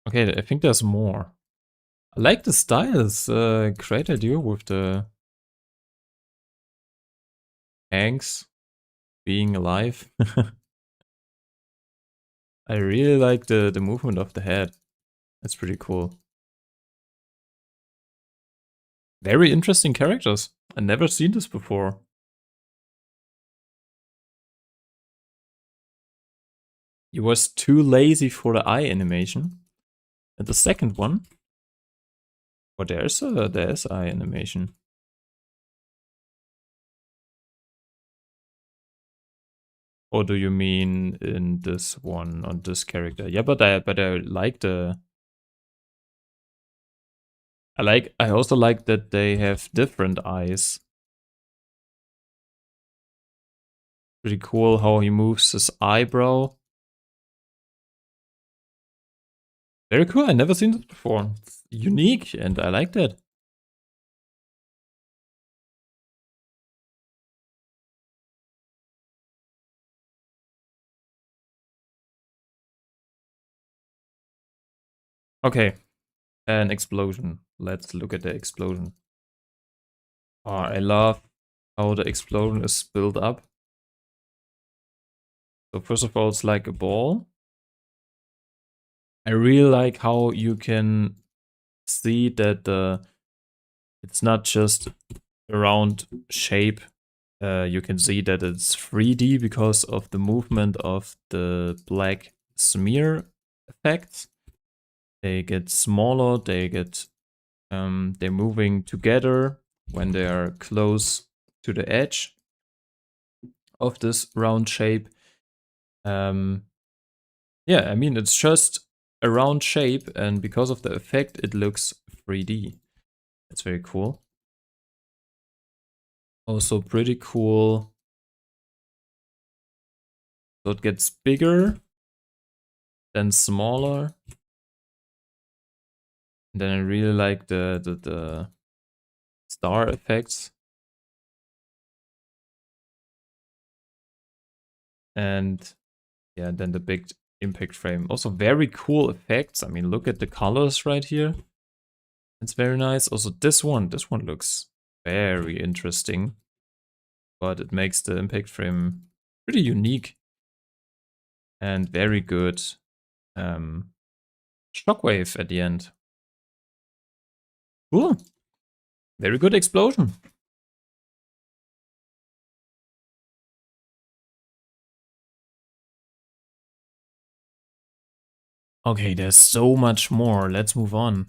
Okay, I think there's more. I like the style. It's a great idea with the tanks being alive. I really like the movement of the head. That's pretty cool. Very interesting characters. I never seen this before. He was too lazy for the eye animation. And the second one, oh, there's eye animation. Or do you mean in this one on this character? Yeah, but I like the I also like that they have different eyes. Pretty cool how he moves his eyebrow. Very cool. I never seen this before. It's unique and I like that. Okay, an explosion. Let's look at the explosion. Oh, I love how the explosion is built up. So first of all, it's like a ball. I really like how you can see that it's not just a round shape. You can see that it's 3D because of the movement of the black smear effects. They get smaller, they're moving together when they are close to the edge of this round shape. Um, yeah, I mean, it's just a round shape, and because of the effect, it looks 3D. That's very cool. Also pretty cool. So it gets bigger, then smaller. And then I really like the star effects. And yeah, then the big impact frame. Also very cool effects. I mean, look at the colors right here. It's very nice. Also this one looks very interesting. But it makes the impact frame pretty unique. And very good shockwave at the end. Cool. Very good explosion. Okay, there's so much more. Let's move on.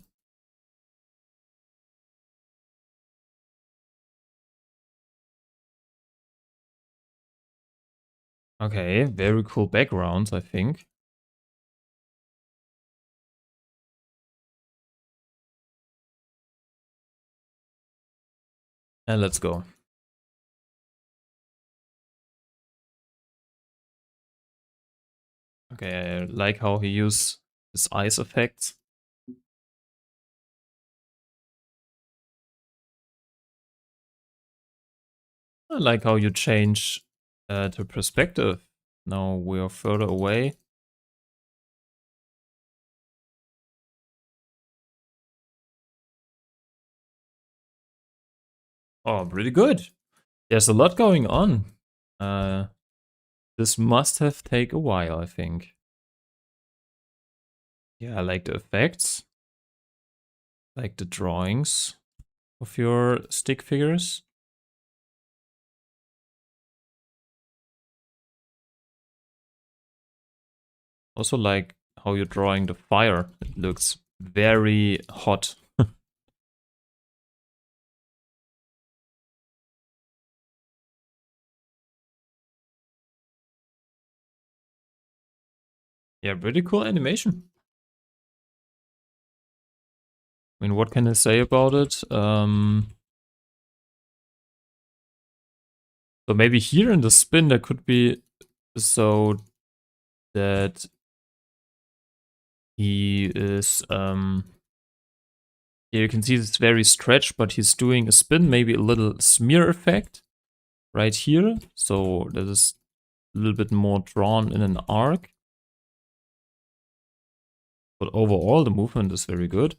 Okay, very cool backgrounds, I think. And let's go. Okay, I like how he used his ice effects. I like how you change the perspective Now we are further away. Oh, pretty good. There's a lot going on. This must have taken a while, I think. Yeah, I like the effects. Like the drawings of your stick figures. Also like how you're drawing the fire. It looks very hot. Yeah, pretty cool animation. I mean, what can I say about it? So maybe here in the spin there could be so that he is here you can see it's very stretched, but he's doing a spin, maybe a little smear effect right here. So that is a little bit more drawn in an arc. But overall the movement is very good.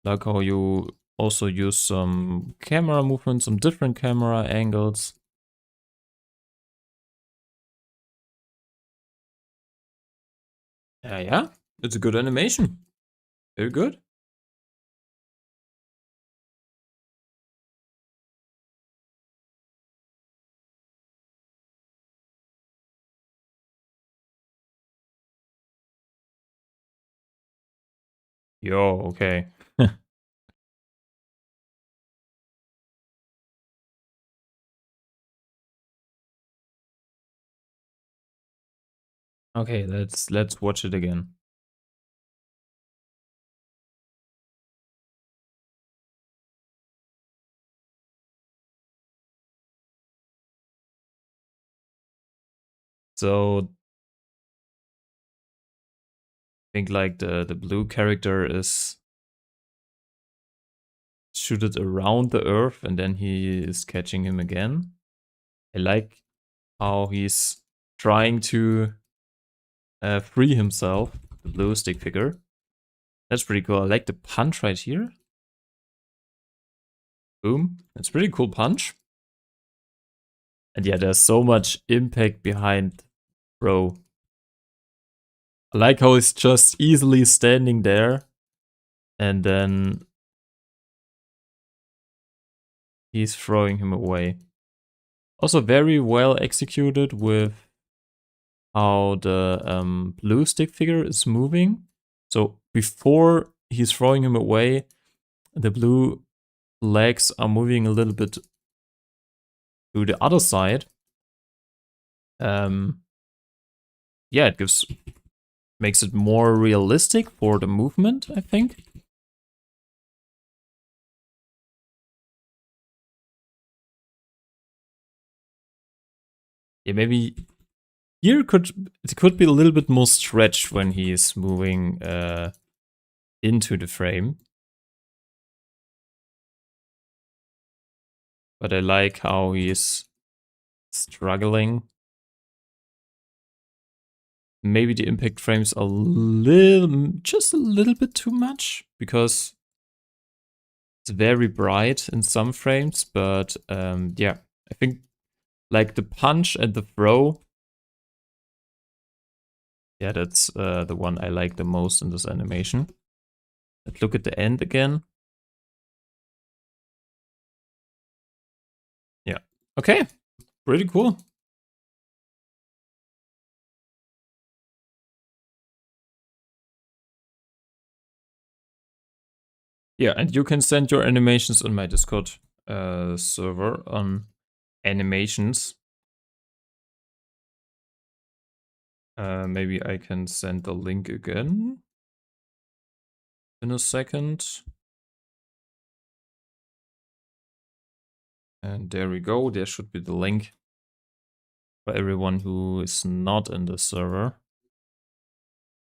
Like how you also use some camera movements, some different camera angles. Yeah, it's a good animation. Very good. Yo, okay. Okay, let's watch it again. So I think like the blue character is shooted around the earth and then he is catching him again. I like how he's trying to free himself, the blue stick figure. That's pretty cool. I like the punch right here. Boom. That's pretty cool punch. And yeah, there's so much impact behind Bro. I like how he's just easily standing there and then he's throwing him away. Also very well executed with how the blue stick figure is moving. So before he's throwing him away, the blue legs are moving a little bit to the other side. Yeah, it makes it more realistic for the movement, I think. Yeah, maybe here it could be a little bit more stretched when he's moving into the frame. But I like how he's struggling. Maybe the impact frames a little, just a little bit too much because it's very bright in some frames. But yeah, I think like the punch and the throw. Yeah, that's the one I like the most in this animation. Let's look at the end again. Yeah. Okay. Pretty cool. Yeah, and you can send your animations on my Discord server on animations. Maybe I can send the link again in a second. And there we go. There should be the link for everyone who is not in the server.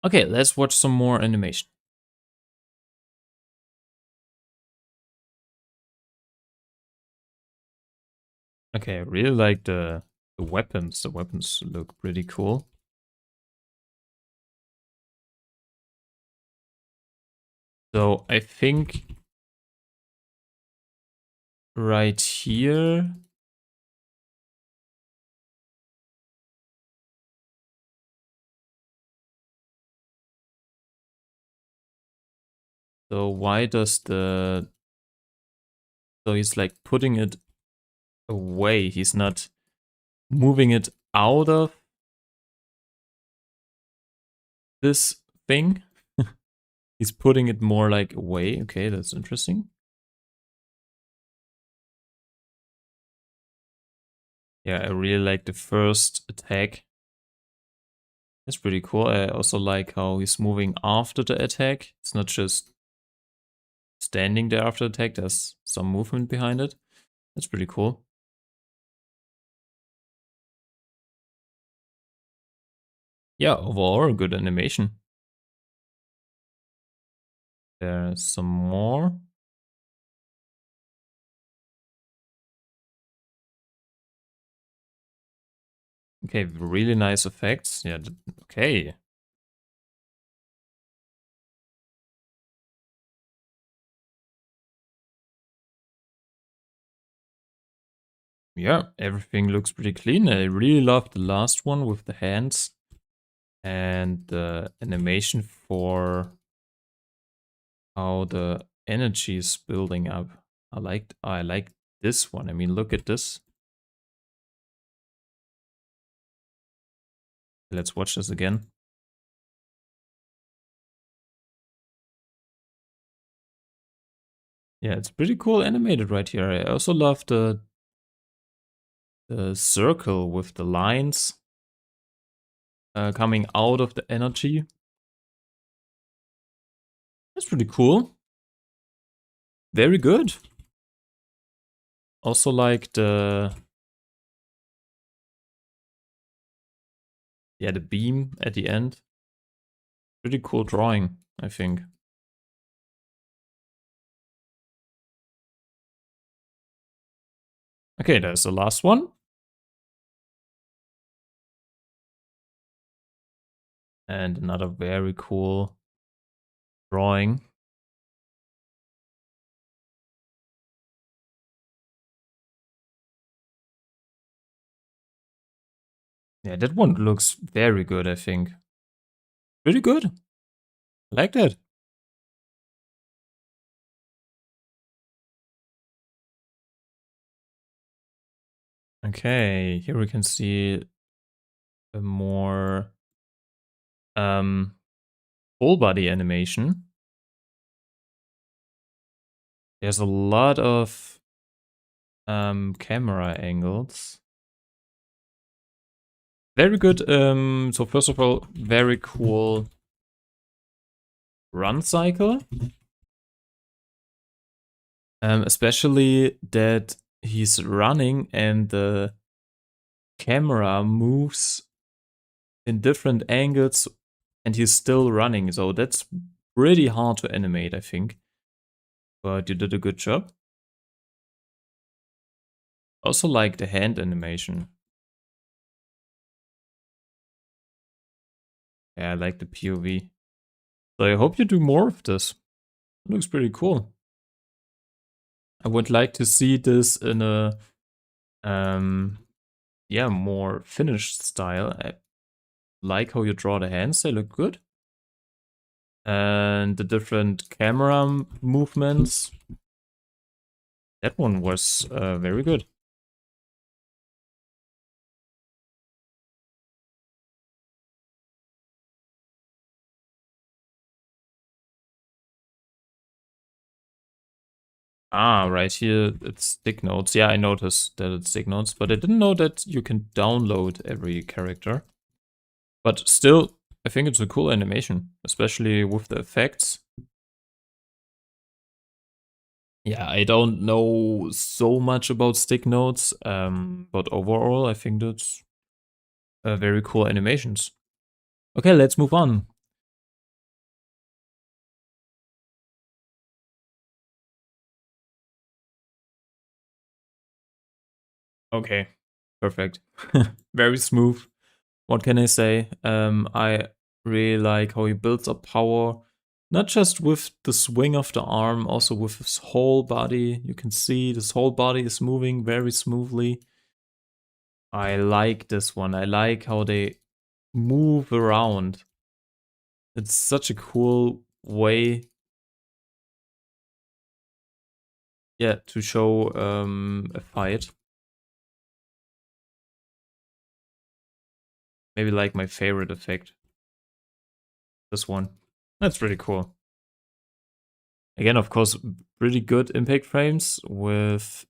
Okay, let's watch some more animation. Okay, I really like the The weapons look pretty cool. So I think right here, so why does so he's like putting it away. He's not moving it out of this thing. He's putting it more like away. Okay, that's interesting. Yeah, I really like the first attack. That's pretty cool. I also like how he's moving after the attack. It's not just standing there after the attack. There's some movement behind it. That's pretty cool. Yeah, overall, good animation. There's some more. Okay, really nice effects. Yeah, okay. Yeah, everything looks pretty clean. I really love the last one with the hands and the animation for how the energy is building up. I like this one. I mean, look at this. Let's watch this again. Yeah, it's pretty cool animated right here. I also love the circle with the lines coming out of the energy. That's pretty cool. Very good. Also like the beam at the end. Pretty cool drawing, I think. Okay, there's the last one. And another very cool drawing. Yeah, that one looks very good, I think. Pretty good. I like that. Okay, here we can see a more full body animation. There's a lot of camera angles. Very good. So first of all, very cool run cycle. Especially that he's running and the camera moves in different angles and he's still running. So that's pretty hard to animate, I think. But you did a good job. Also like the hand animation. Yeah, I like the POV. So I hope you do more of this. It looks pretty cool. I would like to see this in a yeah, more finished style. I like how you draw the hands, they look good. And the different camera movements. That one was very good. Ah, right here it's stick notes. Yeah, I noticed that it's stick notes, but I didn't know that you can download every character. But still, I think it's a cool animation, especially with the effects. Yeah, I don't know so much about stick notes, but overall, I think that's very cool animations. Okay, let's move on. Okay. Perfect. Very smooth. What can I say? I really like how he builds up power, not just with the swing of the arm, also with his whole body. You can see this whole body is moving very smoothly. I like this one. I like how they move around. It's such a cool way, yeah, to show a fight. Maybe like my favorite effect. This one. That's pretty cool. Again, of course, pretty good impact frames with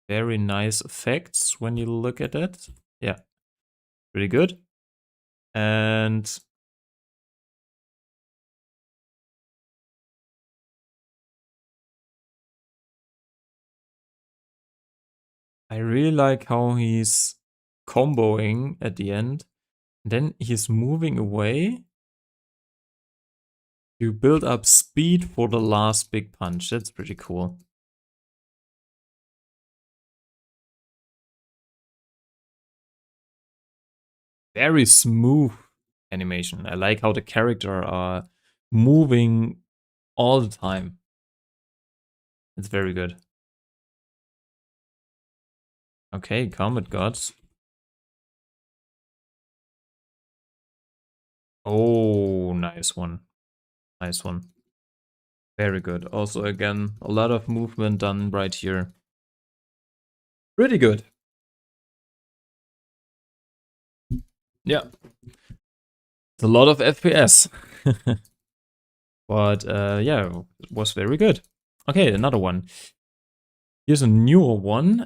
very nice effects when you look at it. Yeah, pretty good. And I really like how he's comboing at the end. Then he's moving away to build up speed for the last big punch. That's pretty cool. Very smooth animation. I like how the character are moving all the time. It's very good. Okay, Comet Gods. Oh, nice one. Nice one. Very good. Also, again, a lot of movement done right here. Pretty good. Yeah. It's a lot of FPS. But yeah, it was very good. Okay, another one. Here's a newer one.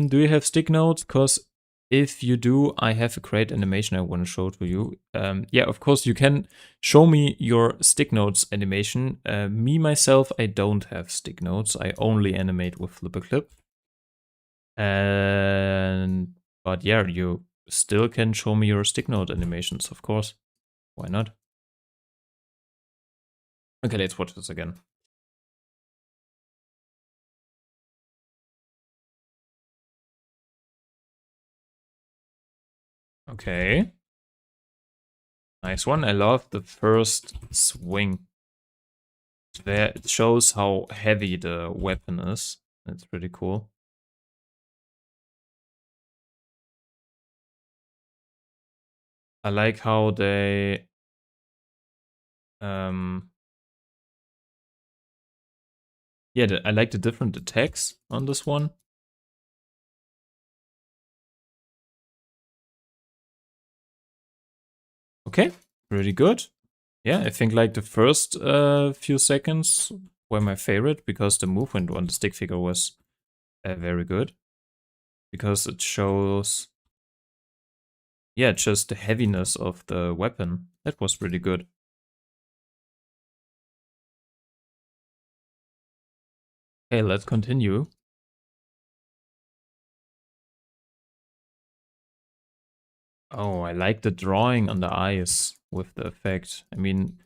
Do you have stick notes? Because if you do, I have a great animation I want to show to you. Yeah, of course, you can show me your stick notes animation. Me, myself, I don't have stick notes. I only animate with FlipperClip. And but yeah, you still can show me your stick note animations, of course. Why not? Okay, let's watch this again. Okay. Nice one. I love the first swing. It shows how heavy the weapon is. That's pretty cool. I like how they yeah, I like the different attacks on this one. Okay, pretty good. Yeah, I think like the first few seconds were my favorite because the movement on the stick figure was very good. Because it shows, yeah, just the heaviness of the weapon. That was pretty good. Okay, let's continue. Oh, I like the drawing on the eyes with the effect. I mean,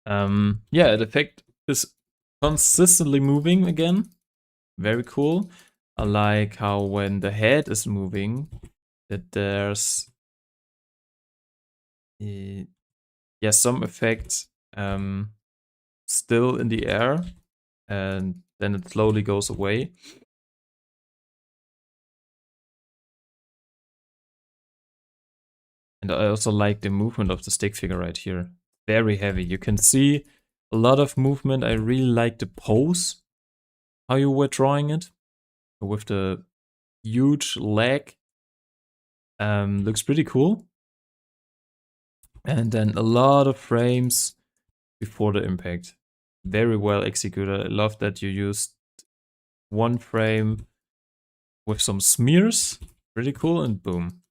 yeah, the effect is consistently moving again. Very cool. I like how when the head is moving, that there's yeah, some effect still in the air, and then it slowly goes away. And I also like the movement of the stick figure right here. Very heavy. You can see a lot of movement. I really like the pose, how you were drawing it. With the huge leg. Looks pretty cool. And then a lot of frames before the impact. Very well executed. I love that you used one frame with some smears. Pretty cool. And boom.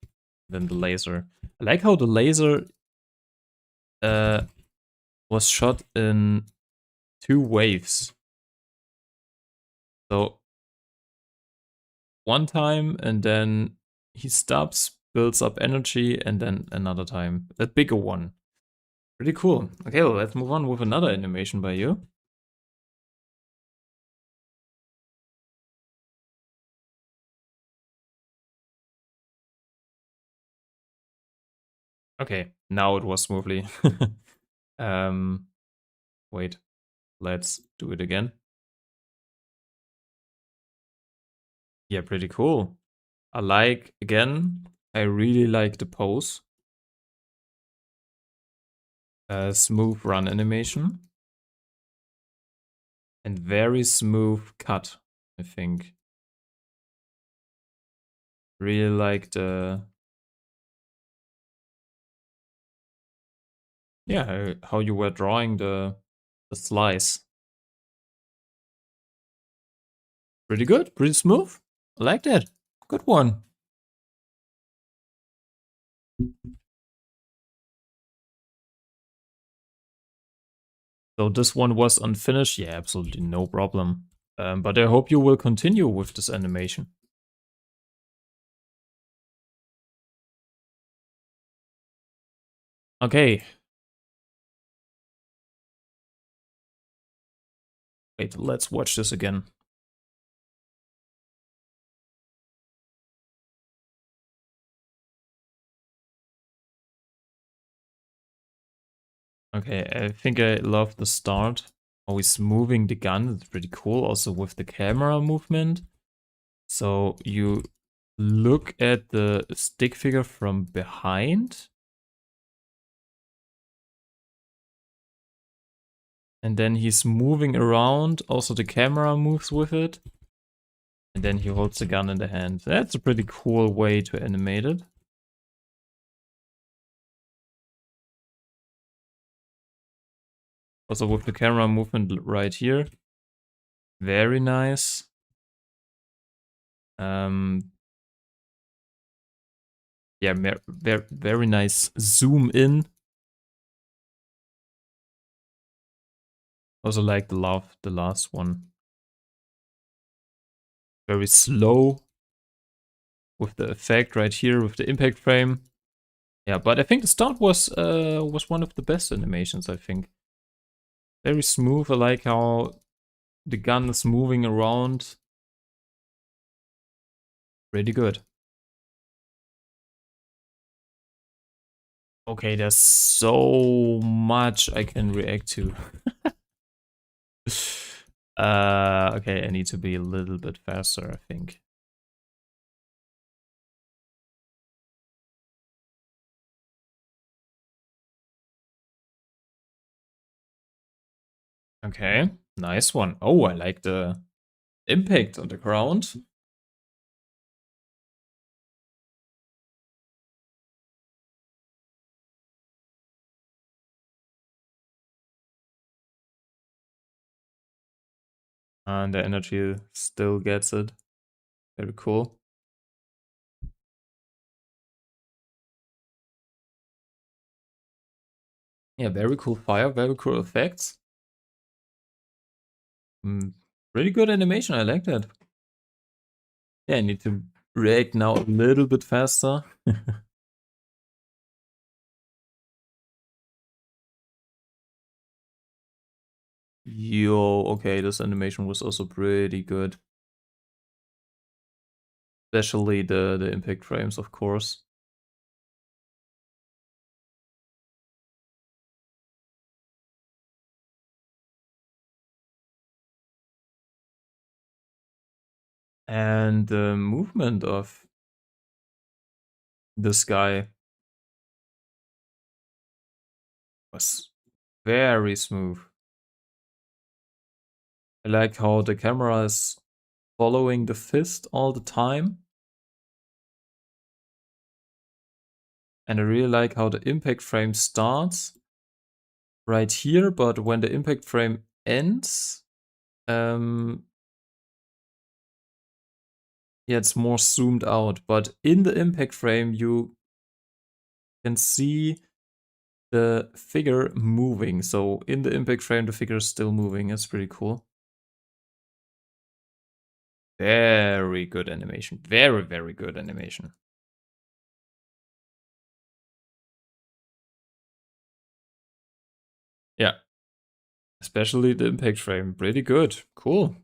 Then the laser. I like how the laser was shot in 2 waves. So one time and then he stops, builds up energy, and then another time. A bigger one. Pretty cool. Okay, well, let's move on with another animation by you. Okay, now it was smoothly. um, wait, let's do it again. Yeah, pretty cool. I really like the pose. Smooth run animation. And very smooth cut, I think. Really like the... Yeah, how you were drawing the slice. Pretty good, pretty smooth. I like that. Good one. So this one was unfinished. Yeah, absolutely no problem. But I hope you will continue with this animation. Okay. Wait, let's watch this again. Okay, I think I love the start. How he's moving the gun. It's pretty cool. Also with the camera movement. So you look at the stick figure from behind. And then he's moving around. Also the camera moves with it. And then he holds the gun in the hand. That's a pretty cool way to animate it. Also with the camera movement right here. Very nice. Yeah, very nice zoom in. Also like the last one. Very slow with the effect right here with the impact frame. Yeah, but I think the start was one of the best animations, I think. Very smooth. I like how the gun is moving around. Pretty good. Okay, there's so much I can react to. Okay, I need to be a little bit faster, I think. Okay, nice one. Oh, I like the impact on the ground. And the energy still gets it. Very cool. Yeah, very cool fire, very cool effects. Really good animation, I like that. Yeah, I need to react now a little bit faster. Yo, okay, this animation was also pretty good. Especially the impact frames, of course. And the movement of this guy was very smooth. I like how the camera is following the fist all the time. And I really like how the impact frame starts right here, but when the impact frame ends, yeah, it's more zoomed out. But in the impact frame, you can see the figure moving. So in the impact frame, the figure is still moving. It's pretty cool. Very good animation. Very, very good animation. Yeah. Especially the impact frame. Pretty good. Cool.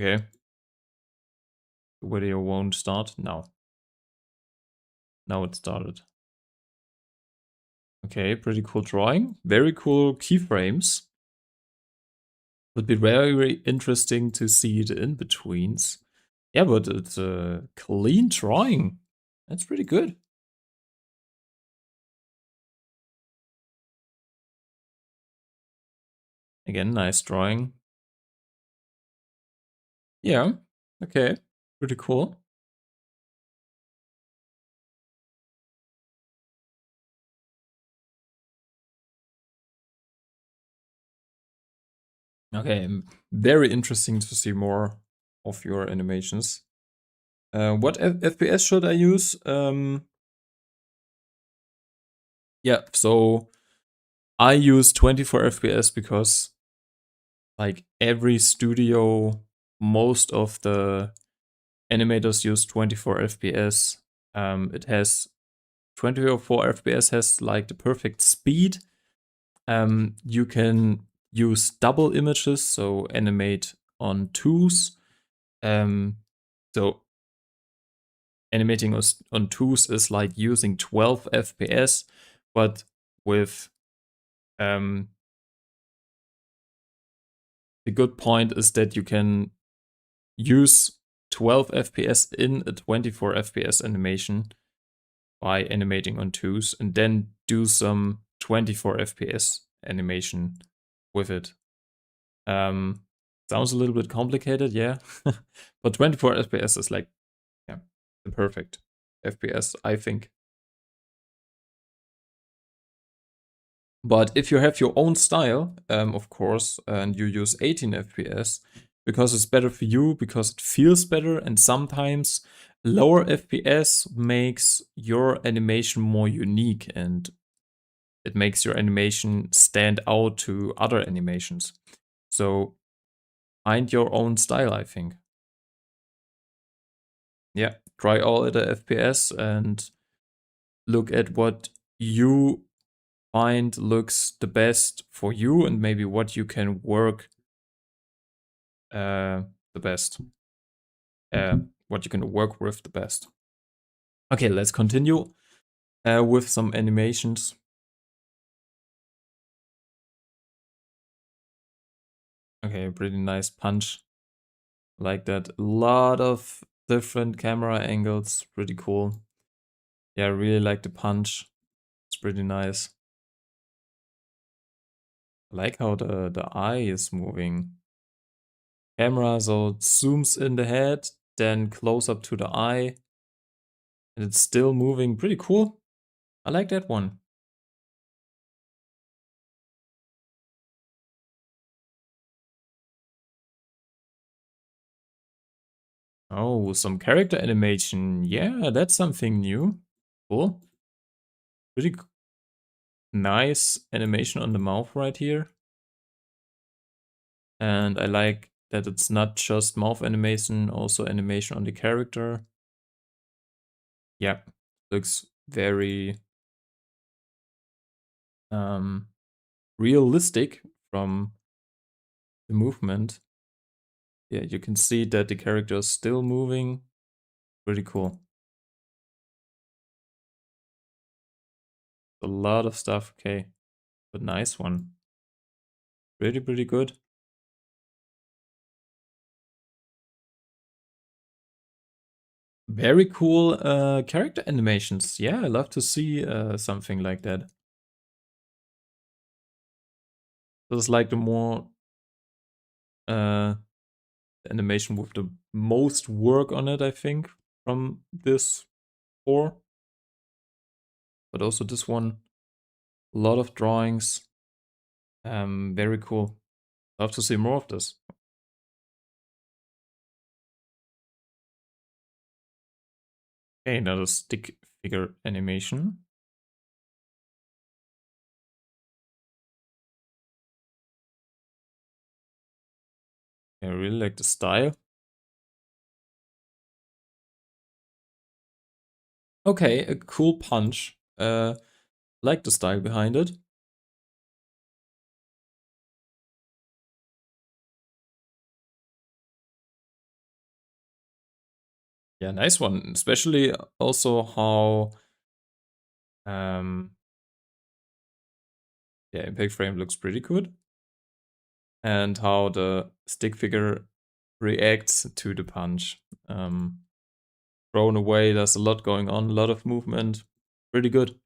Okay. The video won't start now. Now it started. Okay, pretty cool drawing. Very cool keyframes. Would be very, very interesting to see the in-betweens. Yeah, but it's a clean drawing. That's pretty good. Again, nice drawing. Yeah, okay. Pretty cool. Okay, very interesting to see more of your animations. What FPS should I use? Yeah, so I use 24 FPS because like every studio, most of the animators use 24 FPS. It has 24 FPS has like the perfect speed. You can use double images, so animate on twos. So animating on twos is like using 12 FPS, but with the good point is that you can use 12 FPS in a 24 FPS animation by animating on twos and then do some 24 FPS animation with it. Sounds a little bit complicated, yeah. But 24 FPS is like, yeah, the perfect FPS, I think. But if you have your own style, of course, and you use 18 FPS, because it's better for you, because it feels better, and sometimes lower FPS makes your animation more unique and it makes your animation stand out to other animations. So find your own style, I think. Yeah, try all at the FPS and look at what you find looks the best for you and maybe what you can work the best. What you can work with the best. Okay, let's continue with some animations. Okay, pretty nice punch. Like that. A lot of different camera angles. Pretty cool. Yeah, I really like the punch. It's pretty nice. I like how the eye is moving. Camera, so it zooms in the head, then close up to the eye. And it's still moving. Pretty cool. I like that one. Oh, some character animation. Yeah, that's something new. Cool. Pretty nice animation on the mouth right here. And I like that it's not just mouth animation, also animation on the character. Yeah, looks very realistic from the movement. Yeah, you can see that the character is still moving. Pretty cool. A lot of stuff. Okay, but nice one. Pretty good. Very cool character animations. Yeah, I love to see something like that. This is like the more animation with the most work on it, I think, from this 4. But also this one, a lot of drawings. Very cool. Love to see more of this. Okay, another stick figure animation. I really like the style. Okay, a cool punch. Like the style behind it. Yeah, nice one. Especially also how um yeah, impact frame looks pretty good. And how the stick figure reacts to the punch. Thrown away, there's a lot going on, a lot of movement. Pretty good.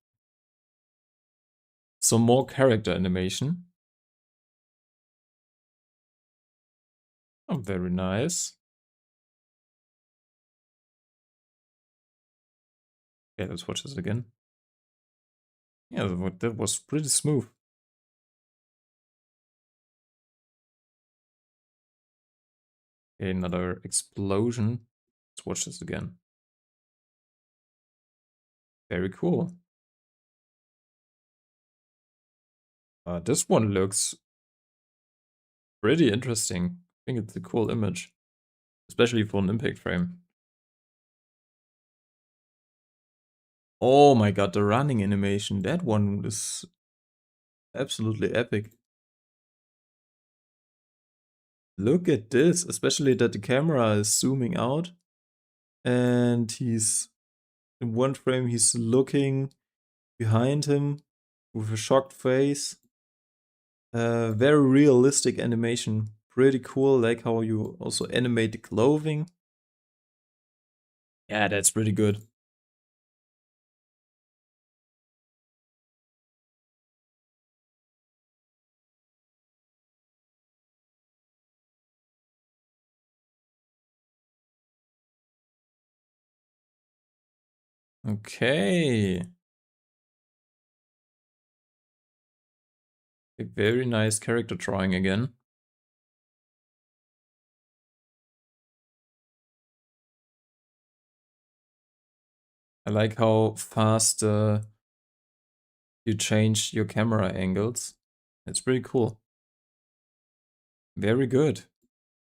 Some more character animation. Oh, very nice. Okay, let's watch this again. Yeah, that was pretty smooth. Okay, another explosion. Let's watch this again. Very cool. This one looks pretty interesting. I think it's a cool image, especially for an impact frame. Oh my god, the running animation. That one is absolutely epic. Look at this, especially that the camera is zooming out and he's in one frame, he's looking behind him with a shocked face. Very realistic animation. Pretty cool, like how you also animate the clothing. Yeah, that's pretty good. Okay. A very nice character drawing again. I like how fast you change your camera angles. It's pretty cool. Very good.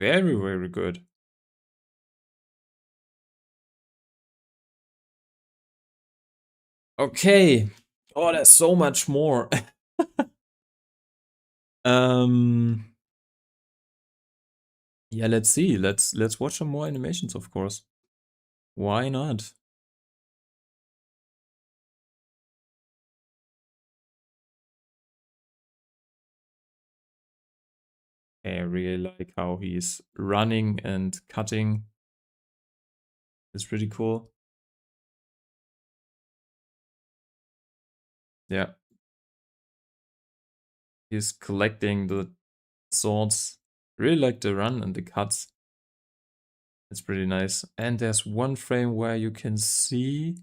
Very, very good. Okay. Oh, there's so much more. um yeah, let's see. Let's watch some more animations, of course. Why not? I really like how he's running and cutting. It's pretty cool. Yeah. He's collecting the swords. Really like the run and the cuts. It's pretty nice. And there's one frame where you can see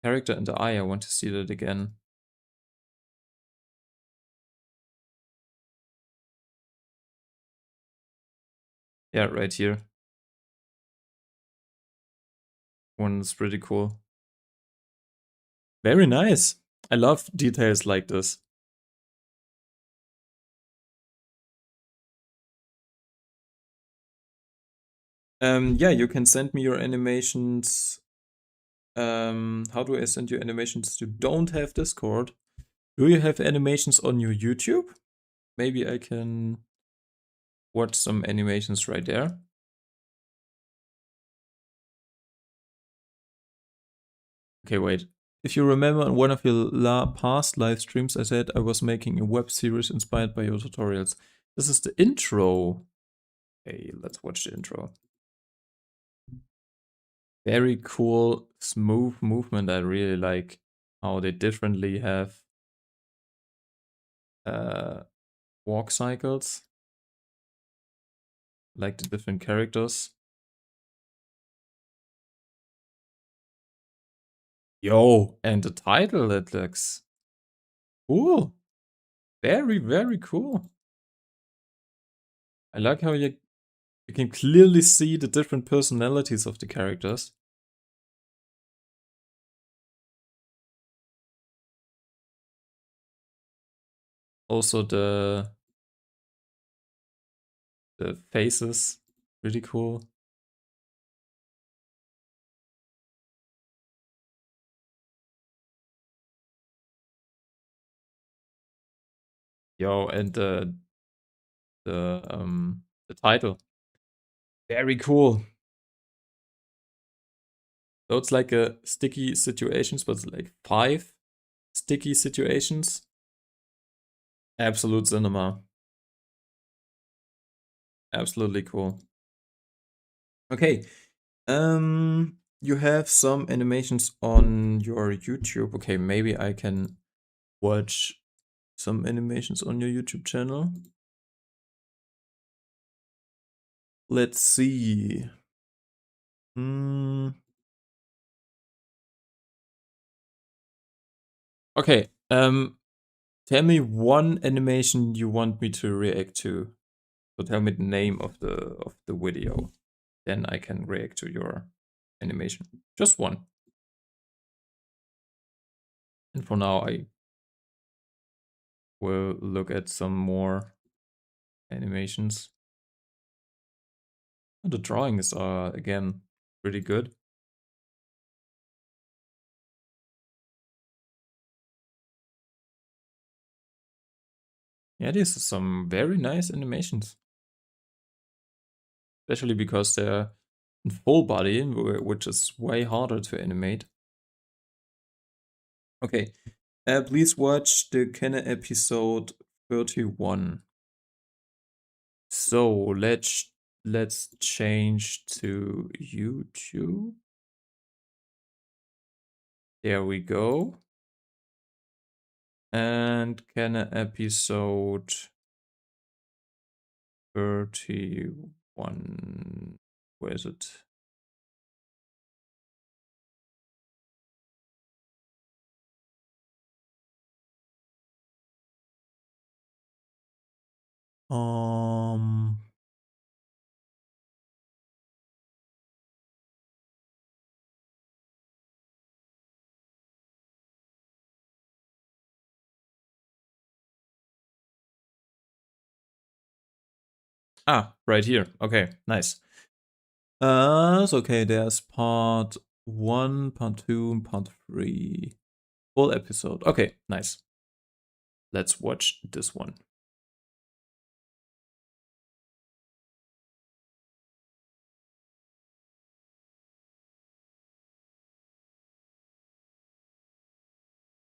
character in the eye. I want to see that again. Yeah, right here. One is pretty cool. Very nice. I love details like this. Yeah, you can send me your animations. How do I send you animations? You don't have Discord. Do you have animations on your YouTube? Maybe I can watch some animations right there. Okay, wait. If you remember in one of your past live streams, I said I was making a web series inspired by your tutorials. This is the intro. Okay, let's watch the intro. Very cool, smooth movement. I really like how they differently have uh, walk cycles, like the different characters. Yo, and the title, it looks cool. Very, very cool. I like how you can clearly see the different personalities of the characters. Also the faces, really cool. Yo, and the title. Very cool. So it's like a sticky situations, but it's like 5 sticky situations. Absolute cinema. Absolutely cool. Okay. You have some animations on your YouTube. Okay, maybe I can watch some animations on your YouTube channel. Let's see. Hmm. Okay. Tell me one animation you want me to react to. So tell me the name of the video. Then I can react to your animation. Just one. And for now, I will look at some more animations. The drawings are, again, pretty good. Yeah, these are some very nice animations. Especially because they're in full body, which is way harder to animate. Okay, please watch the Kenna episode 31. So let's change to YouTube. There we go. And Kenna episode 31. Where is it? Um. Right here. Okay, nice. So okay, there's part 1, part 2, and part 3. Full episode. Okay, nice. Let's watch this one.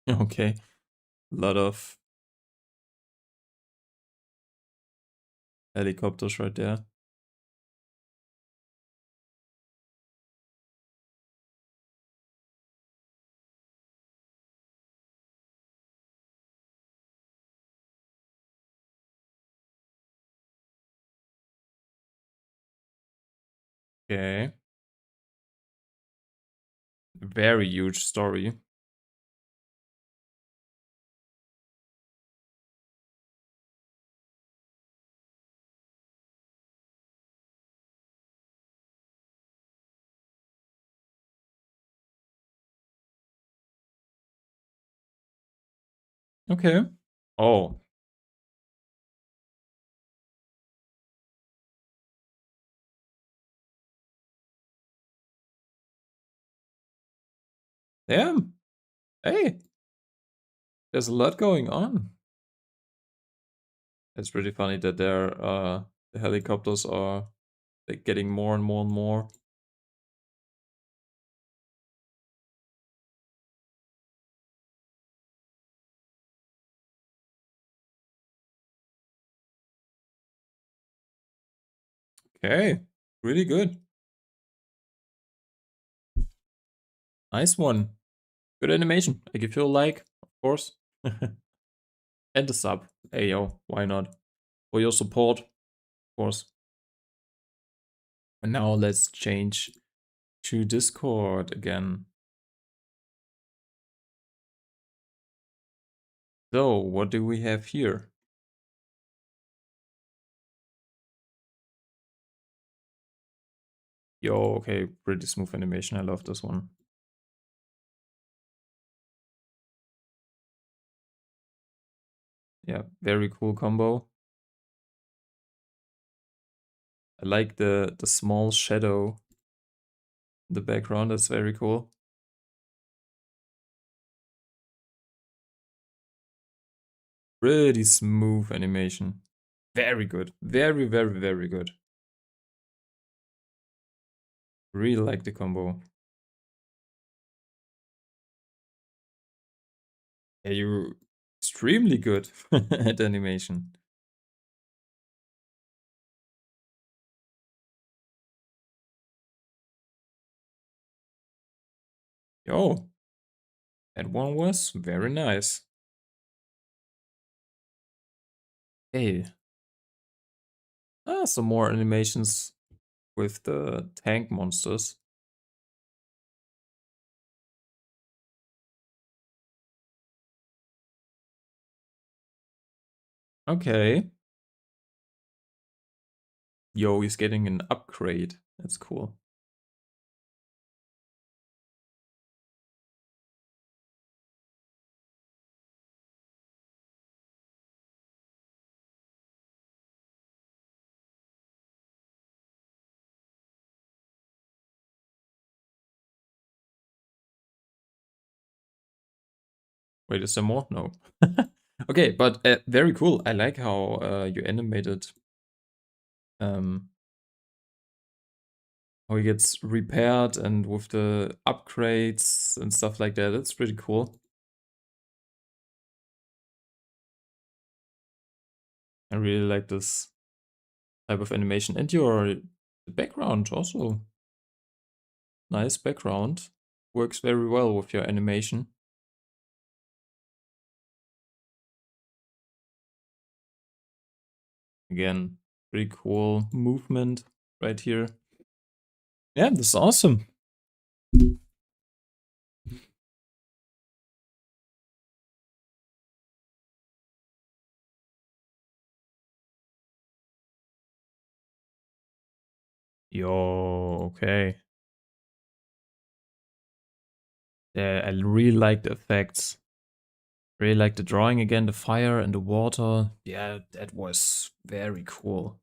Okay, a lot of helicopters right there. Okay. Very huge story. Okay. Oh, damn. Hey, there's a lot going on. It's pretty funny that the helicopters are like getting more and more and more. Okay, really good. Nice one. Good animation. I give you a like, of course. And a sub. Hey yo, why not? For your support, of course. And now let's change to Discord again. So, what do we have here? Yo, okay, pretty smooth animation. I love this one. Yeah, very cool combo. I like the small shadow in the background. That's very cool. Pretty smooth animation. Very good. Very, very, very good. Really like the combo. Yeah, you're extremely good at animation. Yo, that one was very nice. Hey, some more animations with the tank monsters. Okay. Yo, he's getting an upgrade. That's cool. Wait, is there more? No. Okay, but very cool. I like how you animated um, how he gets repaired and with the upgrades and stuff like that. That's pretty cool. I really like this type of animation. And your background also. Nice background. Works very well with your animation. Again, pretty cool movement right here. Yeah, this is awesome. Yo, okay. Yeah, I really like the effects. Really like the drawing again, the fire and the water. Yeah, that was very cool.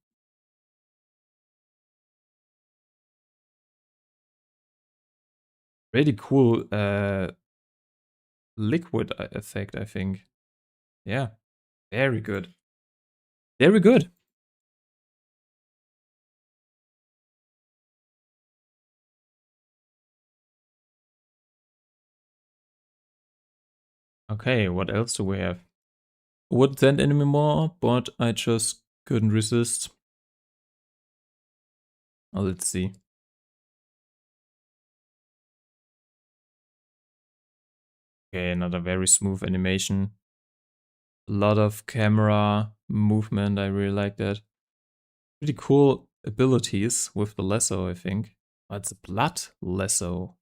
Really cool liquid effect, I think. Yeah, very good. Very good. Okay, what else do we have? Wouldn't send anymore, but I just couldn't resist. Oh, let's see. Okay, another very smooth animation. A lot of camera movement. I really like that. Pretty cool abilities with the lasso, I think. Oh, it's a blood lasso.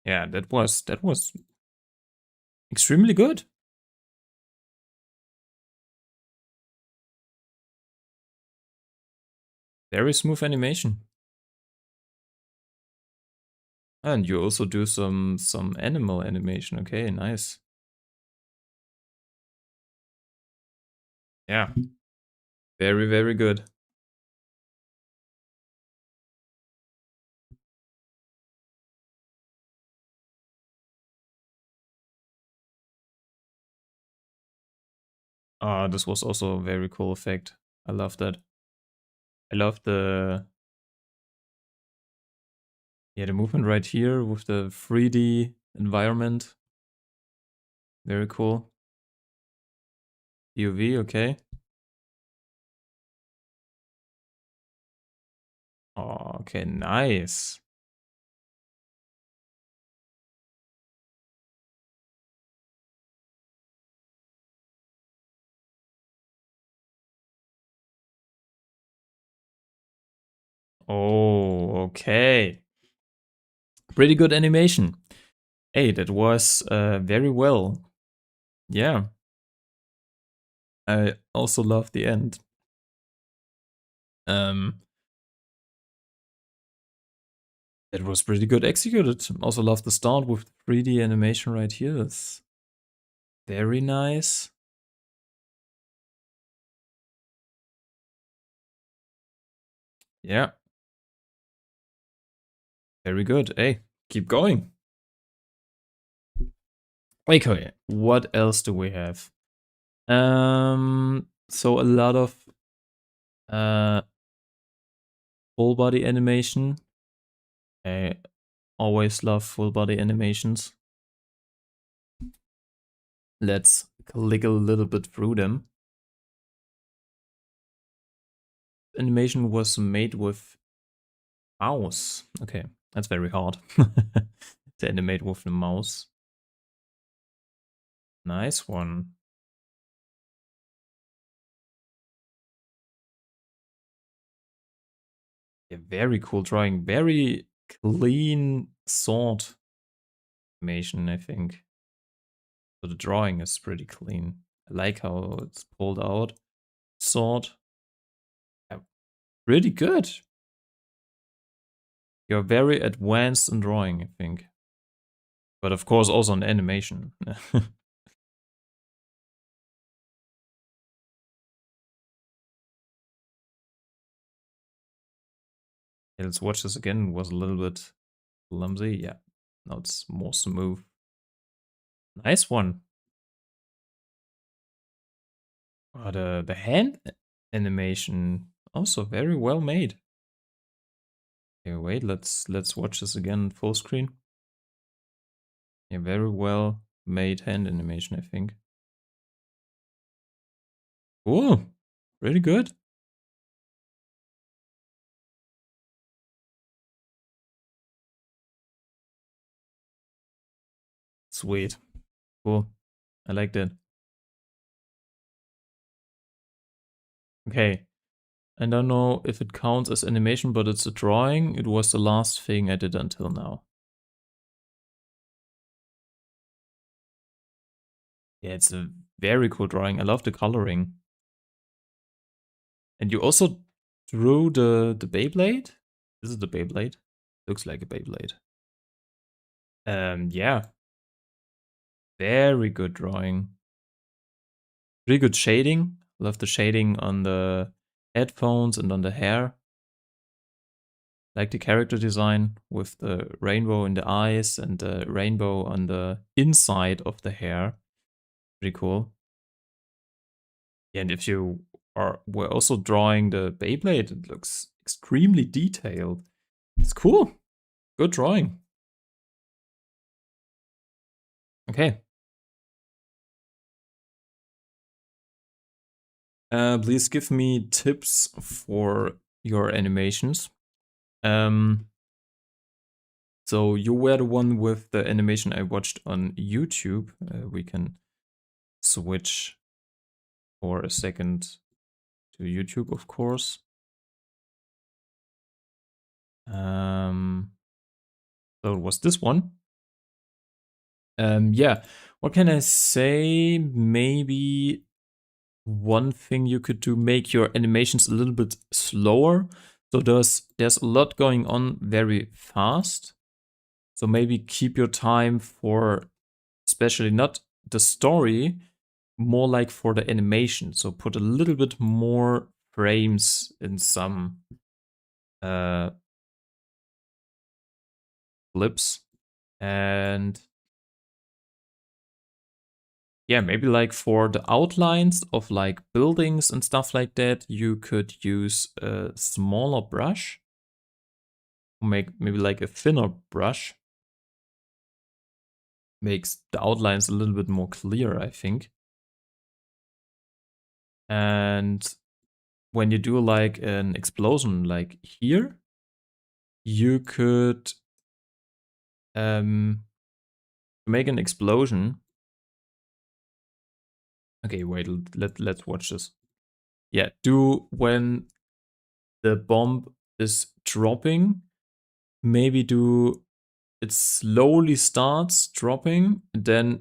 Yeah, that was extremely good. Very smooth animation. And you also do some animal animation. Okay, nice. Yeah, very, very good. This was also a very cool effect. I love that. I love the movement right here with the 3D environment. Very cool. POV, okay. Oh, okay, nice. Oh, okay. Pretty good animation. Hey, that was very well. Yeah. I also love the end. Um, that was pretty good executed. Also love the start with 3D animation right here. It's very nice. Yeah. Very good. Hey, keep going. Okay, what else do we have? So a lot of full body animation. I always love full body animations. Let's click a little bit through them. Animation was made with mouse. Okay, that's very hard to animate with the mouse. Nice one. Yeah, very cool drawing. Very clean sword animation, I think. So the drawing is pretty clean. I like how it's pulled out. Sword. Yeah, pretty good. You're very advanced in drawing, I think. But of course also in animation. Yeah, let's watch this again. It was a little bit clumsy. Yeah. Now it's more smooth. Nice one. Oh, the hand animation also very well made. Okay, wait, let's watch this again full screen. Yeah, very well made hand animation, I think. Cool. Pretty good. Sweet. Cool. I like that. Okay. I don't know if it counts as animation, but it's a drawing. It was the last thing I did until now. Yeah, it's a very cool drawing. I love the coloring. And you also drew the Beyblade? This is the Beyblade. Looks like a Beyblade. Yeah. Very good drawing. Pretty good shading. Love the shading on the headphones and on the hair. Like the character design with the rainbow in the eyes and the rainbow on the inside of the hair. Pretty cool. And if you were also drawing the Beyblade, it looks extremely detailed. It's cool. Good drawing. Okay. Please give me tips for your animations. So you were the one with the animation I watched on YouTube. We can switch for a second to YouTube, of course. So it was this one. Yeah, what can I say? Maybe one thing you could do, make your animations a little bit slower. So there's a lot going on very fast. So maybe keep your time for, especially not the story, more like for the animation. So put a little bit more frames in some clips. And yeah, maybe like for the outlines of like buildings and stuff like that, you could use a smaller brush. Make maybe like a thinner brush. Makes the outlines a little bit more clear, I think. And when you do like an explosion like here, you could make an explosion. Okay, wait, let's watch this. Yeah, do when the bomb is dropping, maybe do it slowly starts dropping, and then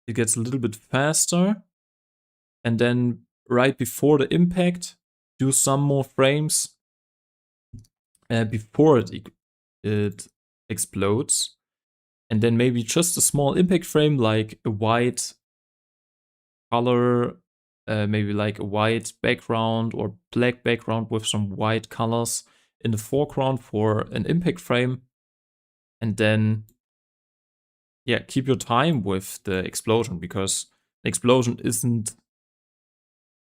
it gets a little bit faster, and then right before the impact, do some more frames before it explodes, and then maybe just a small impact frame, like a white color, maybe like a white background or black background with some white colors in the foreground for an impact frame. And then, yeah, keep your time with the explosion, because the explosion isn't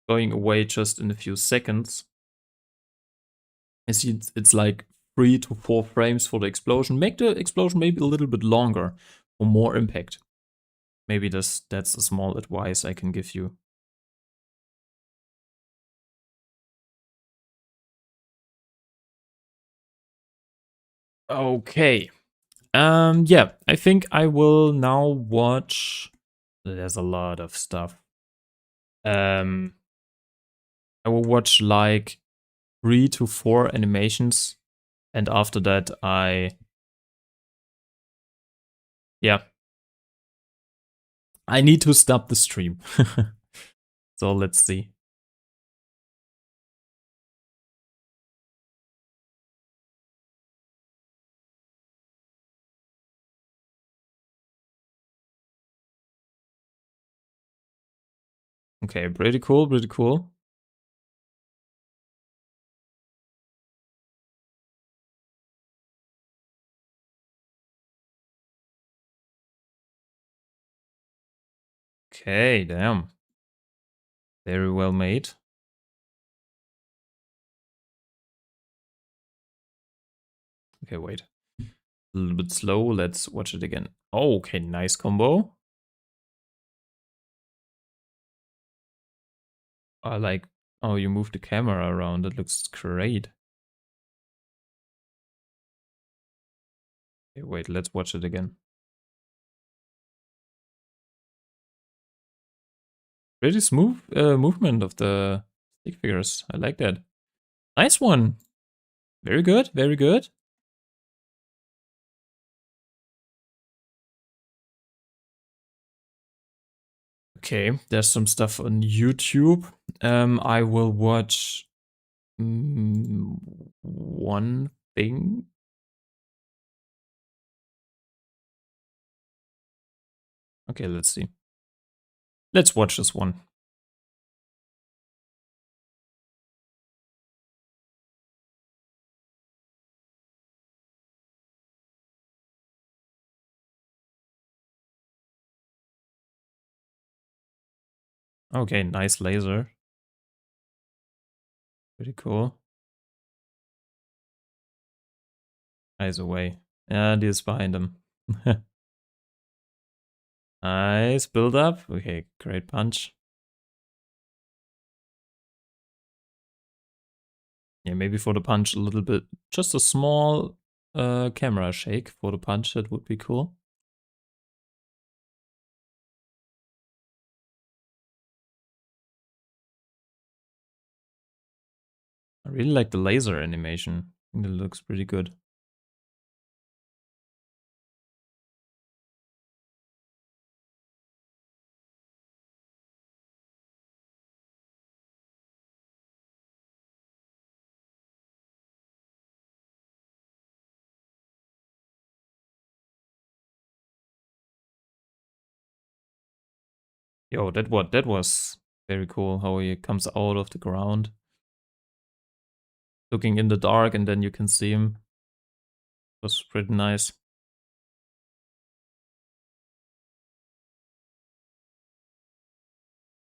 going away just in a few seconds. I see it's like 3 to 4 frames for the explosion. Make the explosion maybe a little bit longer for more impact. Maybe that's a small advice I can give you. Okay. Yeah, I think I will now watch. There's a lot of stuff. I will watch like 3 to 4 animations, and after that yeah, I need to stop the stream. So let's see. Okay, pretty cool, pretty cool. Okay, damn. Very well made. Okay, wait. A little bit slow. Let's watch it again. Oh, okay, nice combo. I like, oh, you moved the camera around. It looks great. Okay, wait, let's watch it again. Pretty smooth movement of the stick figures. I like that. Nice one. Very good, very good. Okay, there's some stuff on YouTube. I will watch one thing. Okay, let's see. Let's watch this one. Okay, nice laser. Pretty cool. Eyes away. And he's behind him. Nice build up. Okay, great punch. Yeah, maybe for the punch a little bit, just a small camera shake for the punch. That would be cool. I really like the laser animation. I think it looks pretty good. Yo, that was very cool how he comes out of the ground, looking in the dark, and then you can see him. It was pretty nice.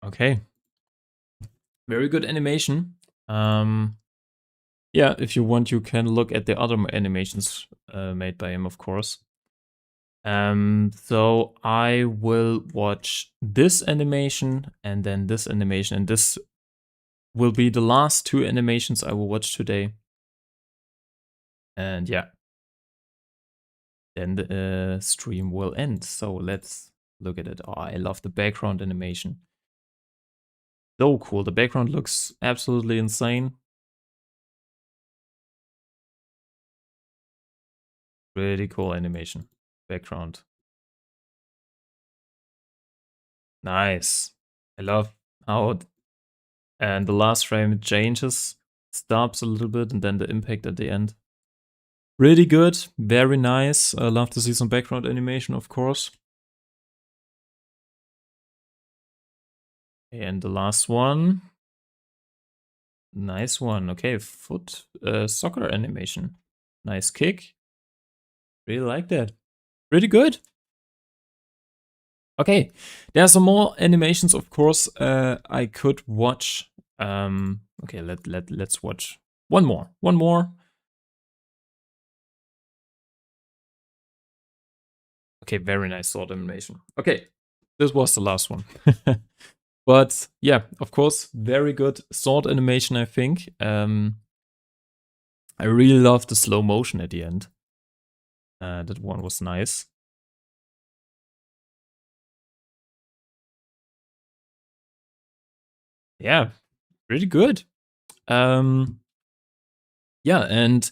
Okay. Very good animation. Yeah, if you want, you can look at the other animations made by him, of course. So I will watch this animation and then this animation, and this will be the last 2 animations I will watch today. And yeah, then the stream will end. So let's look at it. Oh, I love the background animation. So cool. The background looks absolutely insane. Really cool animation. Background. Nice. I love how and the last frame it changes, stops a little bit, and then the impact at the end. Really good, very nice. I love to see some background animation, of course. And the last one. Nice one. Okay, foot soccer animation. Nice kick. Really like that. Pretty good. Okay, there are some more animations, of course, I could watch. Okay, let's watch one more. One more. Okay, very nice sword animation. Okay, this was the last one. But yeah, of course, very good sword animation, I think. I really love the slow motion at the end. That one was nice. Yeah, really good. Yeah, and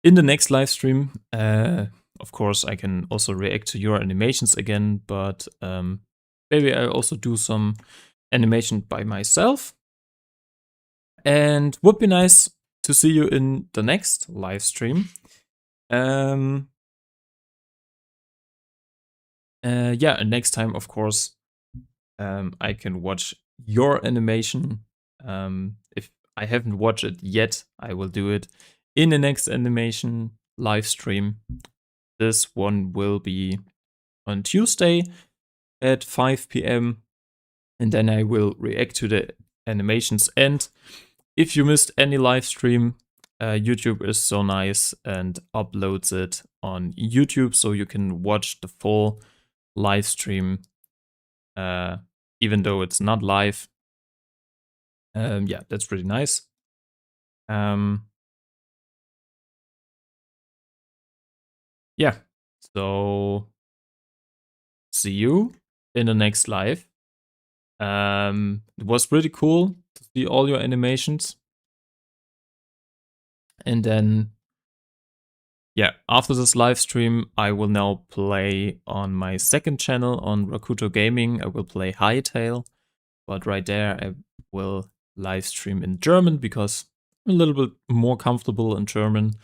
in the next live stream, of course, I can also react to your animations again, but maybe I also do some animation by myself. And would be nice to see you in the next live stream. Yeah, and next time, of course, I can watch your animation. If I haven't watched it yet, I will do it in the next animation live stream. This one will be on Tuesday at 5 p.m. And then I will react to the animations. And if you missed any live stream, YouTube is so nice and uploads it on YouTube so you can watch the full live stream, even though it's not live. Yeah, that's pretty nice. Yeah, so see you in the next live. It was pretty cool to see all your animations. And then, yeah, after this live stream, I will now play on my second channel on Rakuto Gaming. I will play Hightail, but right there I will live stream in German because I'm a little bit more comfortable in German.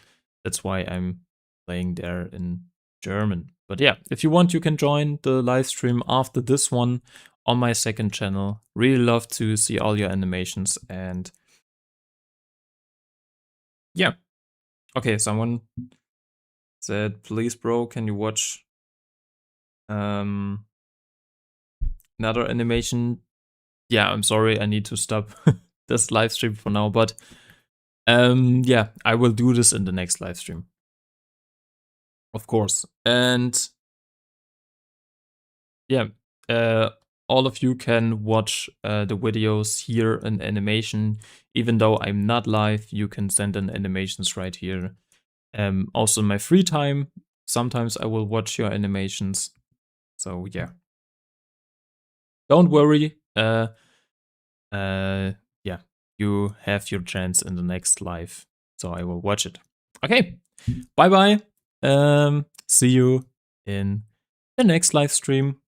That's why I'm playing there in German. But yeah, if you want, you can join the live stream after this one on my second channel. Really love to see all your animations. And yeah, okay, someone said, please, bro, can you watch another animation? Yeah, I'm sorry, I need to stop this live stream for now, but yeah, I will do this in the next live stream. Of course. And yeah, all of you can watch the videos here in animation. Even though I'm not live, you can send in animations right here. Also, in my free time, sometimes I will watch your animations. So yeah, don't worry. Yeah, you have your chance in the next live. So I will watch it. Okay, bye bye. See you in the next live stream.